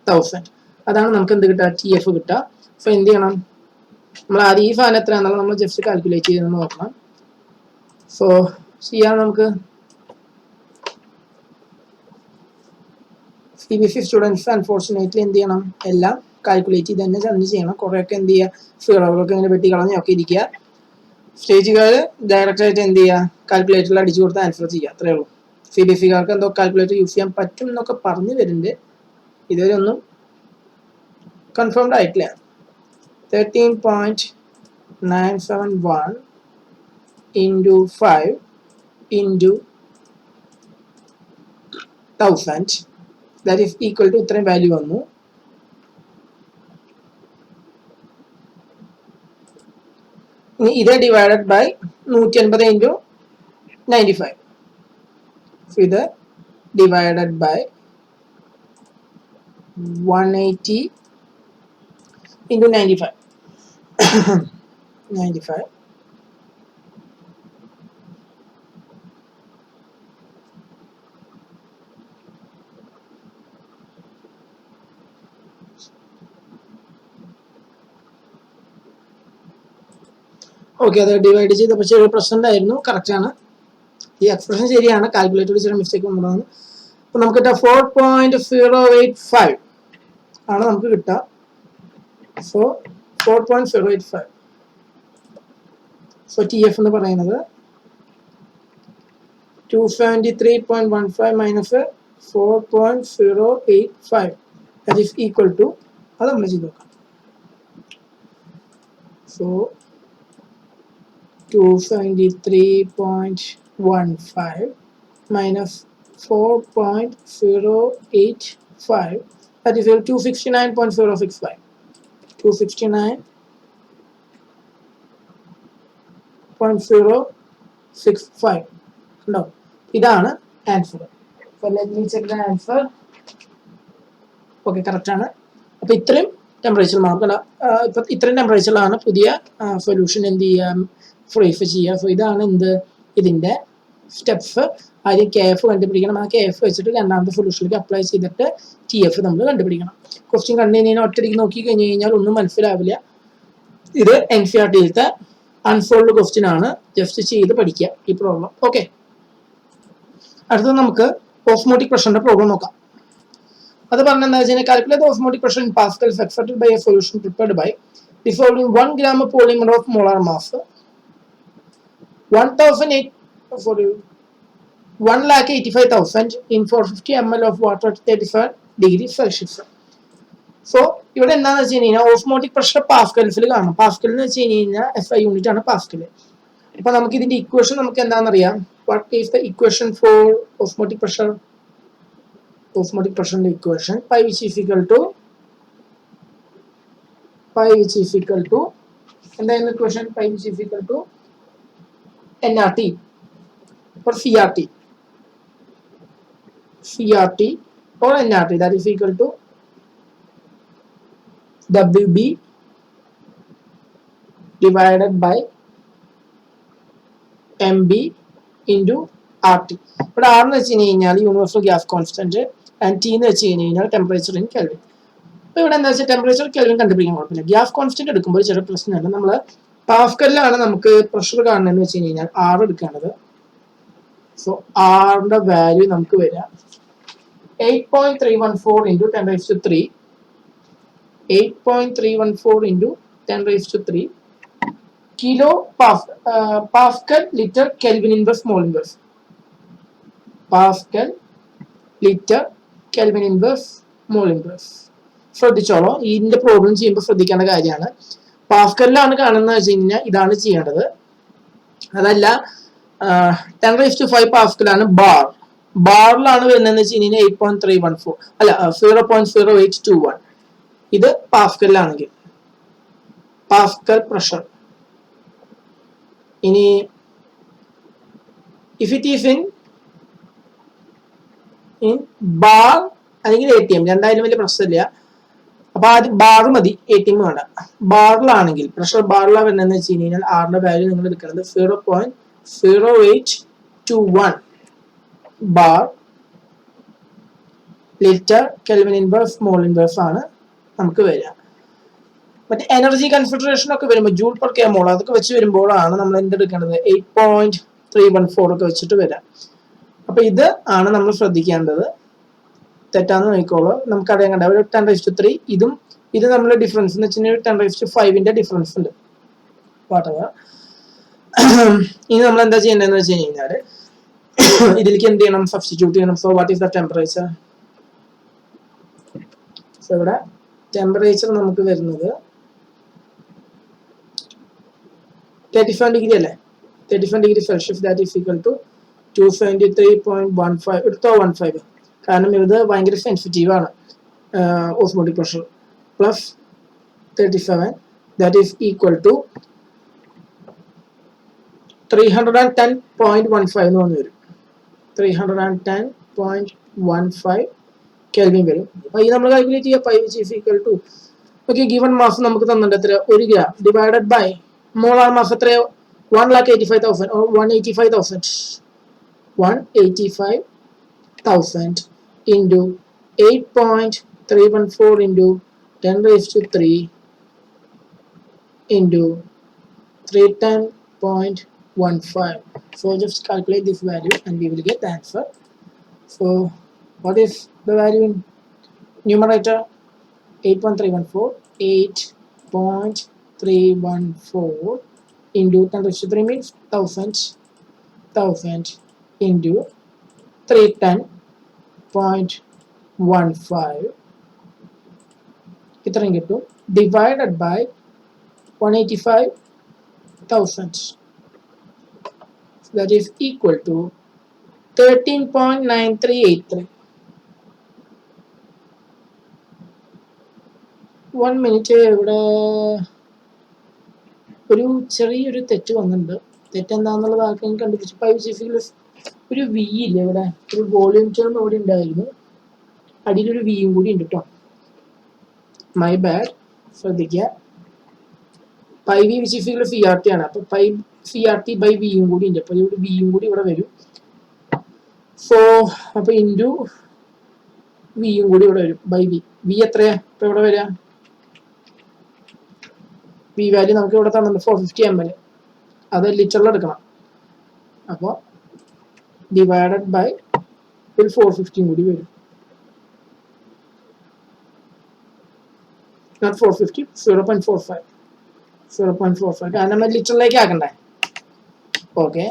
1000 അതാണ് നമുക്ക് എന്ത് കിട്ടുക? ടി എഫ് കിട്ടുക. അപ്പോൾ എന്ത് ചെയ്യണം? നമ്മൾ ആദ്യം ഈ സാധനം എത്രയാണെന്നുള്ളത് നമ്മൾ ജസ്റ്റ് കാൽക്കുലേറ്റ് ചെയ്ത് നോക്കണം. സോ ചെയ്യാൻ നമുക്ക് CBC സ്റ്റുഡൻസ് അൺഫോർച്ചുനേറ്റ്ലി എന്ത് ചെയ്യണം? എല്ലാം കാൽക്കുലേറ്റ് ചെയ്ത് തന്നെ ചെയ്യണം. കുറേയൊക്കെ എന്ത് ചെയ്യുക? ഫീറോകളൊക്കെ ഇങ്ങനെ വെട്ടി കളഞ്ഞൊക്കെ ഇരിക്കുക. സ്റ്റേജുകാർ ഡയറക്റ്റ് ആയിട്ട് എന്ത് ചെയ്യുക? കാൽക്കുലേറ്ററിൽ അടിച്ചു കൊടുത്ത് ആൻസർ ചെയ്യുക. അത്രേ ഉള്ളൂ. CBSEക്കാർക്ക് എന്തോ കാൽക്കുലേറ്റർ യൂസ് ചെയ്യാൻ പറ്റും എന്നൊക്കെ പറഞ്ഞു വരുന്നുണ്ട്. ഇതുവരെ ഒന്നും കൺഫേംഡ് ആയിട്ടില്ല. 13.971 into 5 into 1000 that is equal to ഇത്രയും വാല്യൂ വന്നു. ഇനി ഇത് ഡിവൈഡഡ് ബൈ 180 ഇൻറ്റു 95. ഇത് ഡിവൈഡഡ് ബൈ 180 ഇൻറ്റു 95. 95 ഓക്കെ. അത് ഡിവൈഡ് ചെയ്തപ്പോൾ ചെറിയ പ്രശ്നം ഉണ്ടായിരുന്നു. കറക്റ്റാണ്. ഈ എക്സ്പ്രഷൻ ശരിയാണ്. കാൽക്കുലേറ്ററിൽ ചെറിയ മിസ്റ്റേക്ക് വന്നതാണ്. അപ്പോൾ നമുക്ക് കിട്ടുക 4.085 ആണ് നമുക്ക് കിട്ടുക. സോ 4.085. സോ ടി എഫ് എന്ന് പറയുന്നത് 273.15 minus 4.085 that is equal to അത് നമ്മൾ ചെയ്ത് നോക്കാം. So 273.15 minus 4.085 that is 269.065. 269.065 ഉണ്ടോ? ഇതാണ് ആൻസർ. അപ്പോൾ let me check the answer. Okay, correct ആണ്. അപ്പോൾ ഇത്രയും ടെമ്പറേച്ചർ മാർക്ക് ഇപ്പം ഇത്രയും ടെമ്പറേച്ചറിലാണ് പുതിയ സൊല്യൂഷൻ എന്ത് ചെയ്യാം? ഫ്രീസ് ചെയ്യുക. സോ ഇതാണ് എന്ത്? ഇതിൻ്റെ സ്റ്റെപ്സ്. ആദ്യം കെ എഫ് കണ്ടുപിടിക്കണം. ആ കെ എഫ് വെച്ചിട്ട് രണ്ടാമത്തെ സൊല്യൂഷനിലേക്ക് അപ്ലൈ ചെയ്തിട്ട് ടി എഫ് നമ്മൾ കണ്ടുപിടിക്കണം. ക്വസ്റ്റ്യൻ കണ്ടു കഴിഞ്ഞാൽ ഒറ്റയ്ക്ക് നോക്കി കഴിഞ്ഞ് കഴിഞ്ഞാൽ ഒന്നും മനസ്സിലാവില്ല. ഇത് NCERTയിലത്തെ അൺസോൾവ്ഡ് ക്വസ്റ്റ്യൻ ആണ്. ജസ്റ്റ് ചെയ്ത് പഠിക്കുക ഈ പ്രോബ്ലം. ഓക്കെ, അടുത്തത് നമുക്ക് ഓസ്മോട്ടിക് പ്രഷറിന്റെ പ്രോബ്ലം നോക്കാം. അത് പറഞ്ഞെന്താ വെച്ചാൽ calculate osmotic pressure in pascals expected by a solution prepared by dissolving 1 gram of polymer of molar mass 1,85,000 in 450 ml of water at 35 degrees Celsius. So ഇവിടെ എന്താണെന്ന് വെച്ച് കഴിഞ്ഞാൽ ഓസ്മോട്ടിക് പ്രഷർ പാസ്കൽസിൽ കാണും. പാസ്കൽ എന്ന് വെച്ച് കഴിഞ്ഞാൽ SI യൂണിറ്റ് ആണ് Pascal. അപ്പൊ നമുക്ക് ഇതിന്റെ ഇക്വേഷൻ നമുക്ക് എന്താണെന്നറിയാം. What is the equation for osmotic pressure? Osmotic പ്രഷറിന്റെ equation pi which is equal to എന്തായിരുന്നു equation? Pi which is equal to NRT or CRT or NRT that is equal to WB divided by MB into RT. ഇവിടെ R എന്ന് വെച്ച് കഴിഞ്ഞാൽ universal gas constant and T എന്ന് വെച്ച് കഴിഞ്ഞാൽ temperature in kelvin. അപ്പോൾ ഇവിടെ എന്താ വെച്ചാൽ ടെമ്പറേച്ചർ കെൽവിൻ കണ്ടുപിടിക്കാൻ കുഴപ്പമില്ല. ഗ്യാസ് കോൺസ്റ്റന്റ് എടുക്കുമ്പോൾ ചെറിയ പ്രശ്നമല്ല. നമ്മൾ പാസ്കലിലാണ് നമുക്ക് പ്രഷർ കാണുന്നതെന്ന് വെച്ച് കഴിഞ്ഞാൽ R എടുക്കേണ്ടത്. സോ ആറിന്റെ വാല്യൂ നമുക്ക് വരാം 8.314 into 10 raised to 3. 8.314 into 10 raised to 3 kilo Pascal liter Kelvin inverse mole inverse. Pascal liter Kelvin inverse mole inverse. ശ്രദ്ധിച്ചോളൂ, ഇതിന്റെ പ്രോബ്ലം ചെയ്യുമ്പോൾ ശ്രദ്ധിക്കേണ്ട കാര്യമാണ്. പാസ്കലിലാണ് കാണുന്നത് വെച്ച് കഴിഞ്ഞാൽ ഇതാണ് ചെയ്യേണ്ടത്. അതല്ല 10 raised to 5 പാസ്കലാണ് ബാറിലാണ് വരുന്നതെന്ന് വെച്ച് കഴിഞ്ഞാൽ 8.314 അല്ല 0.0821. ഇത് പാസ്കലിലാണെങ്കിൽ പാസ്കൽ പ്രഷർ. ഇനി if it is in bar അല്ലെങ്കിൽ ATM രണ്ടായാലും വലിയ പ്രശ്നമില്ല. അപ്പൊ ആദ്യം ബാർ മതി, ATM വേണ്ട. ബാറിലാണെങ്കിൽ പ്രഷർ ബാറിലാണ് വരുന്നതെന്ന് വെച്ച് കഴിഞ്ഞാൽ ആറിന്റെ വാല്യൂ നിങ്ങൾ എടുക്കുന്നത് 0.0821 bar litre kelvin inverse mole inverse ആണ് നമുക്ക് വരിക. മറ്റേ എനർജി കൺസിഡറേഷൻ ഒക്കെ വരുമ്പോൾ ജൂൾ പെർ കെ മോൾ അതൊക്കെ വെച്ച് വരുമ്പോഴാണ് നമ്മൾ എന്തെടുക്കേണ്ടത് 8.314 ഒക്കെ വെച്ചിട്ട് വരാം. അപ്പൊ ഇത് ആണ് നമ്മൾ ശ്രദ്ധിക്കേണ്ടത്. തെറ്റാന്ന് നോക്കിക്കോളൂ. നമുക്കറിയാൻ കണ്ട ഒരു 10⁻3 ഇതും ഇത് നമ്മൾ ഡിഫറൻസ് എന്ന് വെച്ച് കഴിഞ്ഞാൽ 10⁵ ഡിഫറൻസ് ഉണ്ട്. വാട്ടവർ. ഇനി നമ്മൾ എന്താ ചെയ്യേണ്ടതെന്ന് വെച്ച് കഴിഞ്ഞാൽ ഇതിലേക്ക് എന്ത് ചെയ്യണം, സബ്സ്റ്റിറ്റ്യൂട്ട് ചെയ്യണം. So what is the temperature? So ഇവിടെ ടെമ്പറേച്ചർ നമുക്ക് വരുന്നത് 35 ഡിഗ്രി അല്ലേ, 35 degree Celsius. That is equal to 273.15 എടുത്തോ 15, കാരണം ഇത് ഭയങ്കര സെൻസിറ്റീവ് ആണ്. Osmotic pressure plus 37 that is equal to 310.15 എന്ന് പറഞ്ഞു വരും. 310.15 കെൽവിൻ വരും. അപ്പൊ ഇത് നമ്മൾ കാൽക്കുലേറ്റ് ചെയ്യുക. Pi which is equal to okay given mass നമുക്ക് തന്നിട്ടുണ്ട് എത്ര, 1 gram divided by molar mass എത്ര, 1,85,000 or 185,000 into 8.314 into 10⁻³ into 310.15. So just calculate this value and we will get the answer. So what is the value in numerator? 8.314 into 10⁻³ means 1000 into 310.15 ഇത്രയും കിട്ടും, divided by 185,000. That is equal to 13.9383. 1 minute. ഇവിടെ ഒരു ചെറിയൊരു തെറ്റ് വന്നിട്ടുണ്ട്. തെറ്റെന്താന്നുള്ളത് ആർക്കും കണ്ടുപിടിച്ചു. ഒരു വി ഇല്ല ഇവിടെ, ഒരു വോളിയം ടേം ഇവിടെ ഉണ്ടായിരുന്നു, അടിയിലൊരു വിയും കൂടി ഉണ്ട് കേട്ടോ. മൈ ബാഡ്, ശ്രദ്ധിക്കുക. Pi V which is equal CRT ആണ്. അപ്പൊ പൈ CRT ബൈ വിയും കൂടി ഉണ്ട്. അപ്പൊ ഇവിടെ വിയും കൂടി ഇവിടെ വരും. സോ അപ്പൊ ഇൻറ്റു വിയും കൂടി ഇവിടെ വരും ബൈ വി. വി എത്രയാ ഇപ്പൊ ഇവിടെ വരിക? വി വാല്യൂ നമുക്ക് ഇവിടെ തന്നിട്ടുണ്ട് 450 ml. അത് ലിറ്ററിൽ എടുക്കണം. അപ്പോൾ ഡിവൈഡഡ് ബൈ ഒരു 450 കൂടി വരും. നോട്ട് 450, 0.45, കാരണം നമ്മൾ ലിറ്ററിലേക്ക് ആക്കണ്ടേ. ഓക്കെ,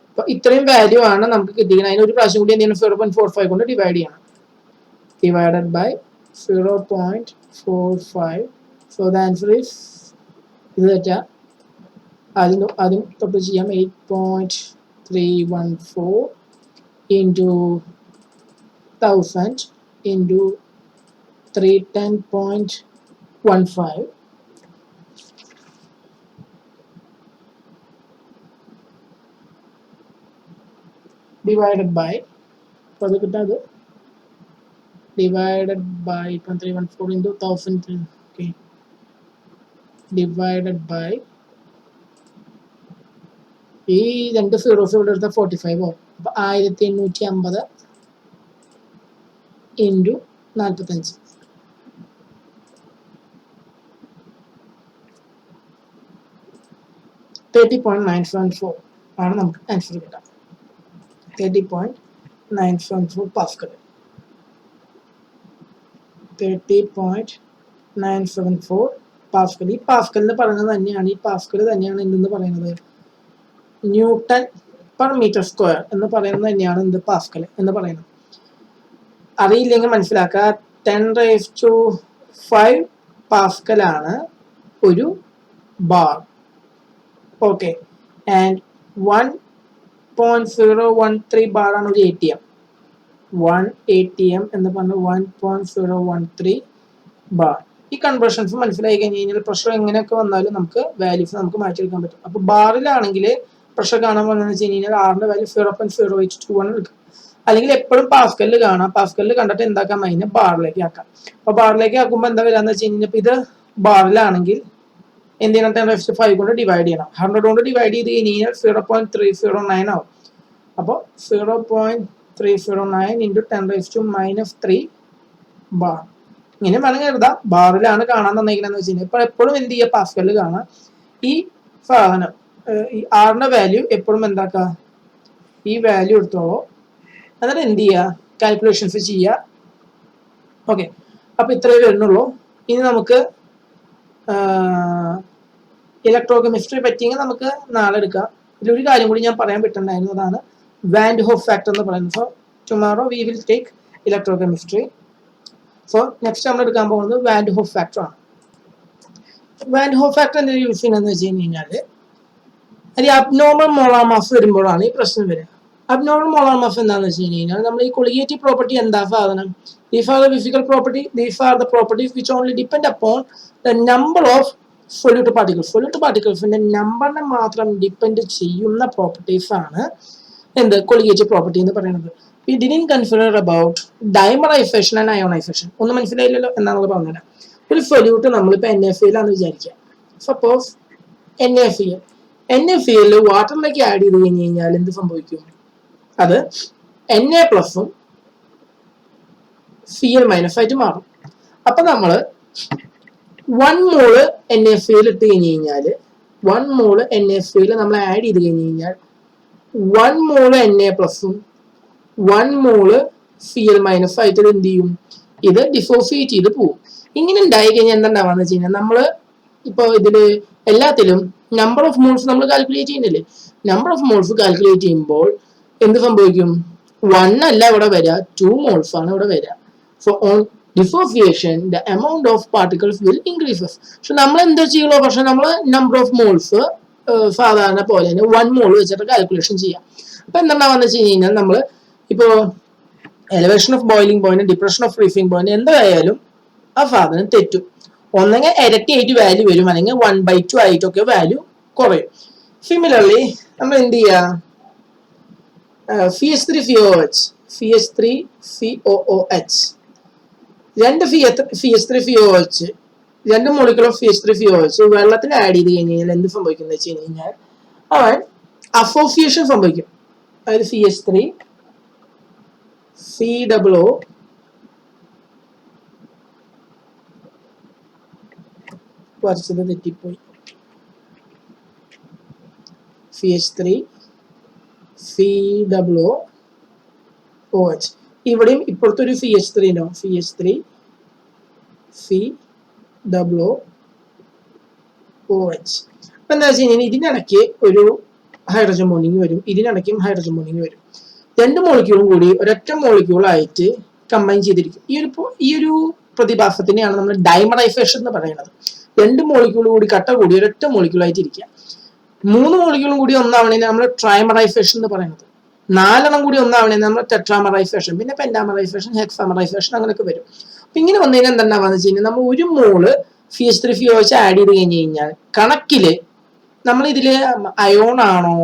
അപ്പൊ ഇത്രയും വാല്യൂ ആണ് നമുക്ക് കിട്ടിയിരിക്കുന്നത്. അതിന് ഒരു പ്രാവശ്യം കൂടി എന്ത് ചെയ്യണം, 0.45 കൊണ്ട് ഡിവൈഡ് ചെയ്യണം. Divided by 0.45. So the answer is ഇത് തെറ്റാ. ആദ്യം തൊട്ട് ചെയ്യാം. 8.314 into 1000 into 310.15 divided by, അപ്പോൾ അത് കിട്ടാത് divided by 8.314 into 1000. Okay, divided by ഈ രണ്ട് സീറോസ് ഇവിടെ എടുത്ത 45 ആവും. അപ്പൊ 1850 into 45 30.974 ആണ് നമുക്ക് ആൻസർ കിട്ടാം. 30.974 പാസ്കൽ. 30.974 പാസ്കൽ. ഈ പാസ്കൽ എന്ന് പറയുന്നത് തന്നെയാണ്, ഈ പാസ്കൽ തന്നെയാണ് എന്തെന്ന് പറയുന്നത്, ന്യൂട്ടൺ പെർ മീറ്റർ സ്ക്വയർ എന്ന് പറയുന്നത് തന്നെയാണ് എന്ത് പാസ്കൽ എന്ന് പറയുന്നത്. അറിയില്ലെങ്കിൽ മനസ്സിലാക്കുക. 10⁵5 പാസ്കലാണ് ഒരു ബാർ. ഓക്കെ, ആൻഡ് 1.013 ബാർ ആണ് ഒരു ATM. 1 ATM എന്ന് പറഞ്ഞ 1.013 ബാർ. ഈ കൺവേർഷൻസ് മനസ്സിലായി കഴിഞ്ഞ് കഴിഞ്ഞാൽ പ്രഷർ എങ്ങനെയൊക്കെ വന്നാലും നമുക്ക് വാല്യൂസ് നമുക്ക് മാറ്റിയെടുക്കാൻ പറ്റും. അപ്പോൾ ബാറിലാണെങ്കിൽ പ്രഷർ കാണാൻ വന്നതെന്ന് വെച്ച് കഴിഞ്ഞാൽ ആറിന്റെ വാല്യൂ 0.082 ആണ് എടുക്കുക. അല്ലെങ്കിൽ എപ്പോഴും പാസ്കലിൽ കാണാം. പാസ്കലിൽ കണ്ടിട്ട് എന്താക്കാം, അതിനെ ബാറിലേക്ക് ആക്കാം. അപ്പൊ ബാറിലേക്ക് ആക്കുമ്പോൾ എന്താ വരാന്ന് വെച്ച് കഴിഞ്ഞാൽ ഇത് ബാറിലാണെങ്കിൽ എന്ത് ചെയ്യണം, 10⁵ കൊണ്ട് ഡിവൈഡ് ചെയ്യണം. 100 കൊണ്ട് ഡിവൈഡ് ചെയ്ത് കഴിഞ്ഞാൽ 0.309 ആവും. അപ്പോൾ 0.309 ഇൻറ്റു 10⁻³ ബാർ. ഇങ്ങനെ വേണമെങ്കിൽ എഴുതാം. ബാറിലാണ് കാണാൻ തന്നിരിക്കണെന്ന് വെച്ച് കഴിഞ്ഞാൽ ഇപ്പോൾ എപ്പോഴും എന്ത് ചെയ്യുക, പാസ്കലിൽ കാണാം. ഈ സാധനം ഈ ആറിന്റെ വാല്യൂ എപ്പോഴും എന്താക്കുക, ഈ വാല്യൂ എടുത്തോളൂ. എന്നിട്ട് എന്ത് ചെയ്യുക, കാൽക്കുലേഷൻസ് ചെയ്യുക. ഓക്കെ, അപ്പൊ ഇത്രയേ വരുന്നുള്ളൂ. ഇനി നമുക്ക് ഇലക്ട്രോകെമിസ്ട്രി പറ്റിയെങ്കിൽ നമുക്ക് നാളെ എടുക്കാം. ഇതിലൊരു കാര്യം കൂടി ഞാൻ പറയാൻ പറ്റുന്നുണ്ടായിരുന്നു, അതാണ് വാൻ ഡെ ഹോഫ് ഫാക്ടർ എന്ന് പറയുന്നത്. So tomorrow we will take electrochemistry. So next നമ്മൾ എടുക്കാൻ പോകുന്നത് വാൻ ഡെ ഹോഫ് ഫാക്ടർ ആണ്. വാൻ ഡെ ഹോഫ് ഫാക്ടർ എന്തിനാണ് യൂസ് ചെയ്യുന്നതെന്ന് വെച്ച് കഴിഞ്ഞാൽ ഈ അബ്നോർമൽ മോളാർ മാസ് വരുമ്പോഴാണ് ഈ പ്രശ്നം വരിക. അബ്നോർമൽ മോളാർ മാസ് എന്താണെന്ന് വെച്ച് കഴിഞ്ഞാൽ നമ്മൾ ഈ കൊളിഗേറ്റീവ് പ്രോപ്പർട്ടി എന്താ സാധനം, these are the physical property, these are the properties which only depend upon the number of solute particles. Solute പാർട്ടിക്കിൾസിന്റെ നമ്പറിനെ മാത്രം ഡിപ്പെൻഡ് ചെയ്യുന്ന പ്രോപ്പർട്ടീസ് ആണ് എന്ത്, കൊളിഗേറ്റീവ് പ്രോപ്പർട്ടി എന്ന് പറയുന്നത്. We didn't consider about dimerization and ionization. ഒന്നും മനസ്സിലായില്ലല്ലോ, എന്നാണ് പറഞ്ഞത്. ഒരു സൊല്യൂട്ട് നമ്മളിപ്പോൾ NaCl ആണെന്ന് വിചാരിക്കുക. സപ്പോസ് NaCl വാട്ടറിലേക്ക് ആഡ് ചെയ്ത് കഴിഞ്ഞ് കഴിഞ്ഞാൽ എന്ത് സംഭവിക്കും, അത് Na പ്ലസും Cl മൈനസ് ആയിട്ട് മാറും. അപ്പൊ നമ്മള് 1 മോള് NaCl ഇട്ട് കഴിഞ്ഞ് കഴിഞ്ഞാല് 1 മോള് NaCl നമ്മൾ ആഡ് ചെയ്ത് കഴിഞ്ഞ് കഴിഞ്ഞാൽ 1 മോള് Na പ്ലസും 1 മോള് Cl മൈനസ് ആയിട്ട് എന്ത് ചെയ്യും, ഇത് ഡിസോസിയേറ്റ് ചെയ്ത് പോകും. ഇങ്ങനെ ഉണ്ടായി കഴിഞ്ഞാൽ എന്താണ്ടാവാന്ന് വെച്ച് കഴിഞ്ഞാൽ നമ്മള് ഇപ്പൊ ഇതില് എല്ലാത്തിലും നമ്പർ ഓഫ് മോൾസ് നമ്മൾ കാൽക്കുലേറ്റ് ചെയ്യുന്നില്ലേ. നമ്പർ ഓഫ് മോൾസ് കാൽക്കുലേറ്റ് ചെയ്യുമ്പോൾ എന്ത് സംഭവിക്കും, 1 അല്ല ഇവിടെ വരിക, 2 മോൾസ് ആണ് ഇവിടെ വരിക. So on dissociation the amount of particles will increases. പക്ഷെ നമ്മൾ എന്താ ചെയ്യുള്ളൂ, പക്ഷെ നമ്മൾ നമ്പർ ഓഫ് മോൾസ് സാധാരണ പോലെ തന്നെ 1 മോൾ വെച്ചിട്ട് കാൽക്കുലേഷൻ ചെയ്യാം. അപ്പൊ എന്താണെന്ന് വെച്ച് കഴിഞ്ഞാൽ നമ്മൾ ഇപ്പോ elevation of boiling point, depression of freezing point എന്തായാലും ആ സാധനം തെറ്റും. ഒന്നെങ്കിൽ ഇരട്ടിയായിട്ട് വാല്യൂ വരും, അല്ലെങ്കിൽ 1/2 ആയിട്ടൊക്കെ വാല്യൂ കുറയും. സിമിലർലി നമ്മൾ എന്ത് ചെയ്യുക, CH3COOH രണ്ട് CH3COOH രണ്ട് മോളിക്യൂൾ ഓഫ് CH3COOH വെള്ളത്തിൽ ആഡ് ചെയ്ത് കഴിഞ്ഞാൽ എന്ത് സംഭവിക്കുന്നത് വെച്ച് കഴിഞ്ഞാൽ അവൻ അസോസിയേഷൻ സംഭവിക്കും. അതായത് CH3 COO വരച്ചത് തെറ്റിപ്പോയി. CH3 COOH. ഇവിടെയും ഇപ്പോഴത്തെ ഒരു CH3 ഉണ്ടോ, CH3 COOH. അപ്പൊ എന്താ വെച്ച് കഴിഞ്ഞാൽ ഇതിനിടയ്ക്ക് ഒരു ഹൈഡ്രജൻ ബോണ്ടിങ് വരും, ഇതിനിടയ്ക്കും ഹൈഡ്രജൻ ബോണ്ടിങ് വരും. രണ്ട് മോളിക്യൂളും കൂടി ഒരൊറ്റ മോളിക്യൂളായിട്ട് കമ്പൈൻ ചെയ്തിരിക്കും. ഈ ഒരു പ്രതിഭാസത്തിനെയാണ് നമ്മൾ ഡൈമറൈസേഷൻ എന്ന് പറയുന്നത്. രണ്ട് മോളിക്യൂൾ കൂടി കട്ട കൂടി ഒരൊറ്റ മോളിക്യൂളായിട്ട് ഇരിക്കുക. 3 മോളിക്യൂളും കൂടി ഒന്നാവണേന് നമ്മൾ ട്രൈമറൈസേഷൻ എന്ന് പറയുന്നത്. 4 കൂടി ഒന്നാവണേന് നമ്മൾ ടെട്രാമറൈസേഷൻ, പിന്നെ പെന്റാമറൈസേഷൻ, ഹെക്സാമറൈസേഷൻ അങ്ങനെയൊക്കെ വരും. അപ്പൊ ഇങ്ങനെ വന്നു കഴിഞ്ഞാൽ എന്താണെന്ന് വെച്ച് കഴിഞ്ഞാൽ നമ്മൾ ഒരു മോള് CH3COOH ആഡ് ചെയ്ത് കഴിഞ്ഞ് കഴിഞ്ഞാൽ കണക്കില് നമ്മൾ ഇതില് അയോൺ ആണോ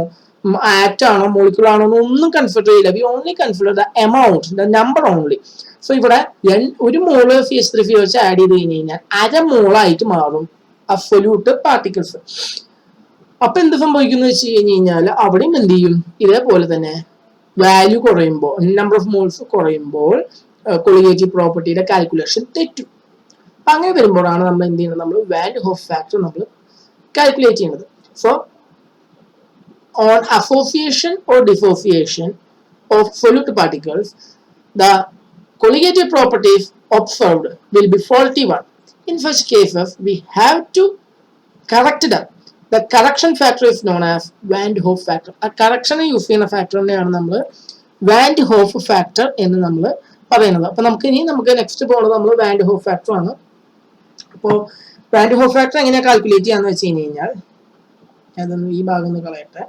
ആറ്റം ആണോ മോളിക്യൂൾ ആണോ ഒന്നും കൺസിഡർ ചെയ്യില്ല. V only consider the amount, the number only. So ഇവിടെ ഒരു മോള് CH3COOH ആഡ് ചെയ്ത് കഴിഞ്ഞ് കഴിഞ്ഞാൽ 1/2 മോളായിട്ട് മാറും അബ്സൊല്യൂട്ട് പാർട്ടിക്കിൾസ്. അപ്പൊ എന്ത് സംഭവിക്കുന്നു വെച്ച് കഴിഞ്ഞ് കഴിഞ്ഞാൽ അവിടെയും എന്ത് ചെയ്യും, ഇതേപോലെ തന്നെ വാല്യൂ കുറയുമ്പോൾ, നമ്പർ ഓഫ് മോൾസ് കുറയുമ്പോൾ കൊളിഗേറ്റീവ് പ്രോപ്പർട്ടിയുടെ കാൽക്കുലേഷൻ തെറ്റും. അപ്പൊ അങ്ങനെ വരുമ്പോഴാണ് നമ്മൾ എന്ത് ചെയ്യുന്നത്, നമ്മൾ വാൻ ഡെ ഹോഫ് ഫാക്ടർ നമ്മൾ കാൽക്കുലേറ്റ് ചെയ്യുന്നത്. So on association or dissociation of solute particles, the colligative properties observed will be faulty one. In such cases, we have to correct them. The correction factor is known as Van de Hoff factor. A correction use ചെയ്യുന്ന ഫാക്ടറിനെയാണ് നമ്മൾ van de Hoff factor എന്ന് നമ്മൾ പറയുന്നത്. അപ്പൊ നമുക്ക് next പോകുന്നത് നമ്മൾ van de Hoff factor ആണ്. അപ്പോൾ വാൻ ഡെ ഹോഫ് ഫാക്ടർ എങ്ങനെയാണ് കാൽക്കുലേറ്റ് ചെയ്യാന്ന് വെച്ച് കഴിഞ്ഞാൽ അതൊന്ന് ഈ ഭാഗം ഒന്ന് കളയട്ടെ.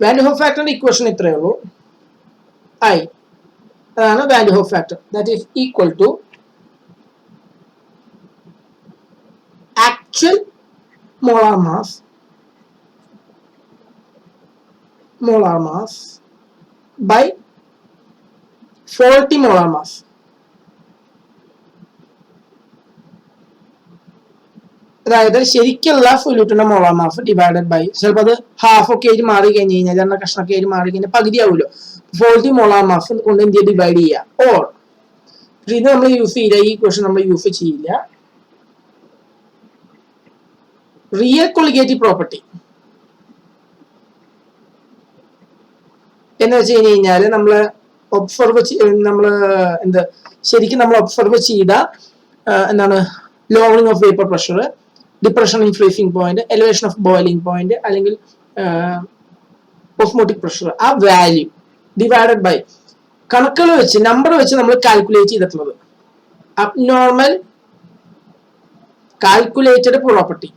വാൻ ഡെ ഹോഫ് ഫാക്ടറിന്റെ ഇക്വേഷൻ ഇത്രയേ ഉള്ളൂ. I അതാണ് van de Hoff factor. That is equal to actual molar mass by faulty molar mass. അതായത് ശരിക്കുള്ള സൊല്യൂട്ടിന്റെ മോളാർ മാസ് ഡിവൈഡഡ് ബൈ, ചിലപ്പോൾ അത് ഹാഫ് ഒക്കെ ആയിട്ട് മാറി കഴിഞ്ഞ് കഴിഞ്ഞാൽ, രണ്ട കഷ്ണമൊക്കെ ആയിട്ട് മാറി കഴിഞ്ഞാൽ പകുതി ആവുമല്ലോ, ഫോൾട്ടി മോളാർ മാസ് കൊണ്ട് എന്ത് ഡിവൈഡ് ചെയ്യുക. ഓർ ഇത് നമ്മൾ യൂസ് ചെയ്യില്ല, ഈ ക്വസ്റ്റൻ നമ്മൾ യൂസ് ചെയ്യില്ല. റിയൽ കൊളിഗേറ്റീവ് പ്രോപ്പർട്ടി എന്ന് വെച്ച് കഴിഞ്ഞാൽ നമ്മള് ശരിക്കും നമ്മൾ ഒബ്സർവ് ചെയ്ത എന്താണ് lowering of vapour pressure, depression in freezing point, elevation of boiling point, അല്ലെങ്കിൽ ഓസ്മോട്ടിക് പ്രഷർ, ആ വാല്യൂ ഡിവൈഡഡ് ബൈ കണക്കുകൾ വെച്ച് നമ്പർ വെച്ച് നമ്മൾ കാൽക്കുലേറ്റ് ചെയ്തിട്ടുള്ളത് അബ്നോർമൽ കാൽക്കുലേറ്റഡ് പ്രോപ്പർട്ടി,